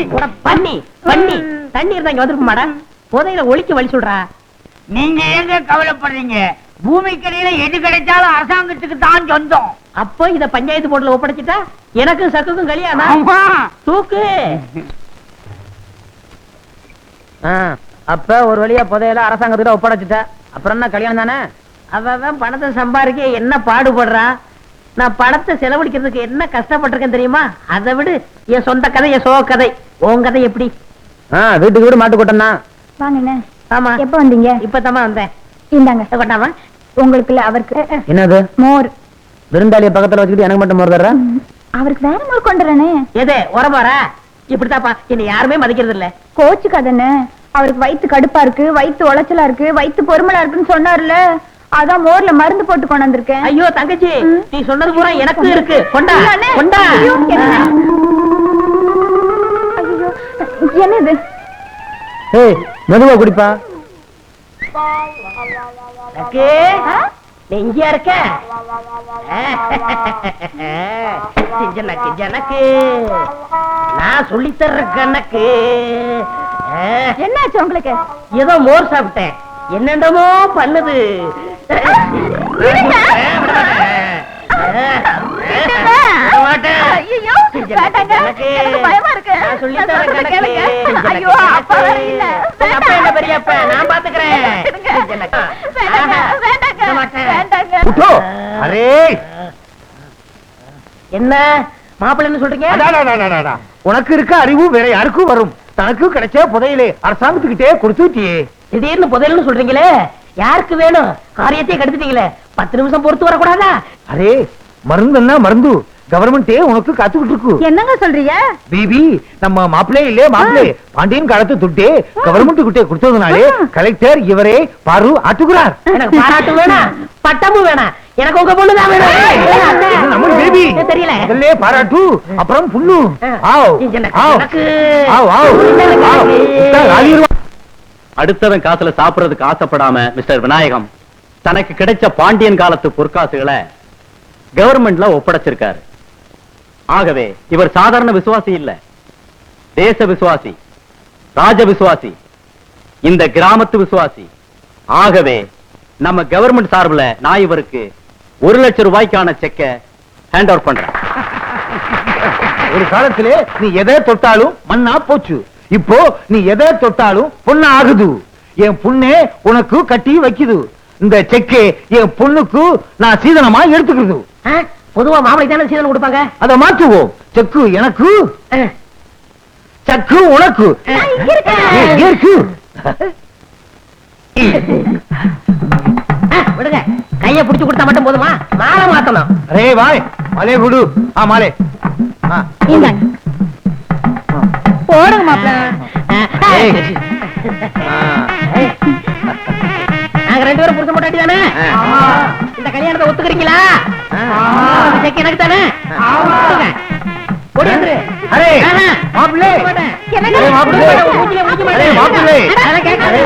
பண்ணி பண்ணி தண்ணி இருந்தா இங்க வந்துருக்க மாடா. புதையில ஒழிக்க வழி சொல்றா. நீங்க எங்க கவலைப்படுறீங்க? பூமிக்கடியில எது கிடைச்சாலும் அரசாங்கத்துக்கு தான் சொந்தம். அப்போ இத பஞ்சாயத்து போர்டுல ஒப்படைச்சிட்டா எனக்கு சக்குக்கும் கல்யாணம். ஆமா. தூக்கு. அப்ப ஒரு வழியா புதையில அரசாங்கத்துல ஒப்படைச்சிட்டா அப்புறம் என்ன கல்யாணம் தானே? அவன் பணத்தை சம்பாதிக்க என்ன பாடுபடுறா. நான் பணத்தை செலவழிக்கிறதுக்கு என்ன கஷ்டப்பட்டிருக்கேன் தெரியுமா? அதை விடு. என் சொந்த கதை என் சோக கதை. உன் கதை எப்படி? வீட்டுக்கு வீடு மாட்டு கொட்டனா வாங்கண்ணே. ஆமா எப்ப வந்தீங்க? இப்பதாம்மா வந்தேன். இந்தாங்க. கொட்டாமா உங்களுக்கு இல்ல அவருக்கு. என்னது? மோர். விருந்தாளிய பக்கத்துல வச்சுக்கிட்டு எனக்கு மட்டும் மோர் தர்ற? அவருக்கு வேற மோர் கொண்டுறனே. எது உரமாரா? இப்படித்தாப்பா என்ன யாருமே மதிக்கிறது இல்ல. கோச்சுக்காதண்ணே. அவருக்கு வயித்து கடுப்பா இருக்கு, வயித்து உளைச்சலா இருக்கு, வயித்து பொறுமலா இருக்குன்னு சொன்னார்ல. அதான் மோர்ல மருந்து போட்டு கொண்டு வந்திருக்கேன். ஐயோ தங்கச்சி நீ சொன்னது பூரா எனக்கு இருக்கு. கொண்டா இல்லண்ணே. கொண்டா. ஐயோ, என்னது? ஏய் மெதுவா குடிப்பா. நெஞ்சியா இருக்க ஜனக்கு ஜனக்கு நான் சொல்லி தர்ற கணக்கு. என்னாச்சு உங்களுக்கு? ஏதோ மோர் சாப்பிட்டேன் என்னென்னமோ பண்ணுது. ஐயோ, வேண்டாங்க. எனக்கு பயமா இருக்கு. நான் சொல்லித் தர்றேன் கணக்கு. கேளுங்க. ஐயோ, அப்பா வேற இல்ல. அப்பா என்ன பெரியப்பா நான் பாத்துக்கிறேன். வேண்டாங்க, வேண்டாங்க, வேண்டாங்க. உட்டோ. அரே என்ன மாப்பிள்ளைன்னு சொல்றீங்க? அடாடாடாடாடா. உனக்கு இருக்க அறிவு வேற யாருக்கும் வரும். தனக்கு கிடைச்ச புதையிலே அரசாங்கத்துக்கிட்டே கொடுத்துட்டியே. திடீர்னு புதையல்னு சொல்றீங்களே யாருக்கு வேணும்? காரியத்தையே கெடுத்துட்டீங்களே. 10 நிமிஷம் பொறுத்து வரக்கூடாதா? அரே மருந்துன்னா மருந்து கவர்மெண்டே உனக்கு காத்துக்கிட்டு இருக்கு. என்னங்க சொல்றீங்க? பேபி நம்ம மாப்பிள்ளை இல்லே மாப்பிள்ளை பாண்டியன் காலத்து துட்டே கவர்மெண்ட் கிட்டே கொடுத்ததுனாலே கலெக்டர் இவரே பாரு ஆட்டுகிறார். எனக்கு பாராட்டு வேணாம், பட்டமும் வேணாம். எனக்கு உங்க பொண்ணுதான் வேணும். நம்ம பேபி தெரியல. இதல்லே பாராட்டு அப்புறம் புண்ணு. ஆவ் எனக்கு ஆவ் எனக்கு. ஆவ் ஆவ் ஆவ். அடுத்தவன் காசுல சாப்பிடுறதுக்கு ஆசைப்படாம மிஸ்டர் விநாயகம் தனக்கு கிடைச்ச பாண்டியன் காலத்து பொற்காசுகளை கவர்மெண்ட்ல ஒப்படைச்சிருக்காரு. ஆகவே இவர் சாதாரண விசுவாசி இல்ல, தேச விசுவாசி, ராஜ விசுவாசி, இந்த கிராமத்து விசுவாசி. ஆகவே நம்ம கவர்மெண்ட் சார்பில் நான் இவருக்கு 1 லட்சம் ரூபாய்க்கான செக்க ஹேண்ட் ஓவர் பண்றேன். ஒரு காலத்திலே நீ எதை தொட்டாலும் மண்ணா போச்சு. இப்போ நீ எதை தொட்டாலும் பொண்ணு ஆகுது. என் பொண்ணே உனக்கு கட்டி வைக்குது. இந்த செக்கே என் பொண்ணுக்கு நான் சீதனமா எடுத்துக்கிறது. பொதுவா மாப்பிளை தானே சீதனம் கொடுப்பாங்க. அதை மாற்றுவோம். செக்கு எனக்கு, சக்கு உனக்கு. இருக்கு விடுங்க. கைய புடிச்சு கொடுத்தா மட்டும் போதுமா? மாலை மாத்தணும். ரே வாய் மாலே குடு. மாலே இந்தாங்க. போடுங்க மாப்பிள்ள. நாங்க 2 பேரும் புடிச்ச மாட்டாட்டி தானே? இந்த கல்யாணத்தை ஒத்துக்கிறீங்களா? செக் எனக்கு தானே? ஓடி வந்துரு. அரே மாப்பிள்ளை என்னங்க? மாப்பிள்ளை ஊஞ்சிலே ஊஞ்சி மாட்டேன். மாப்பிள்ளை அதெல்லாம் கேட்காது.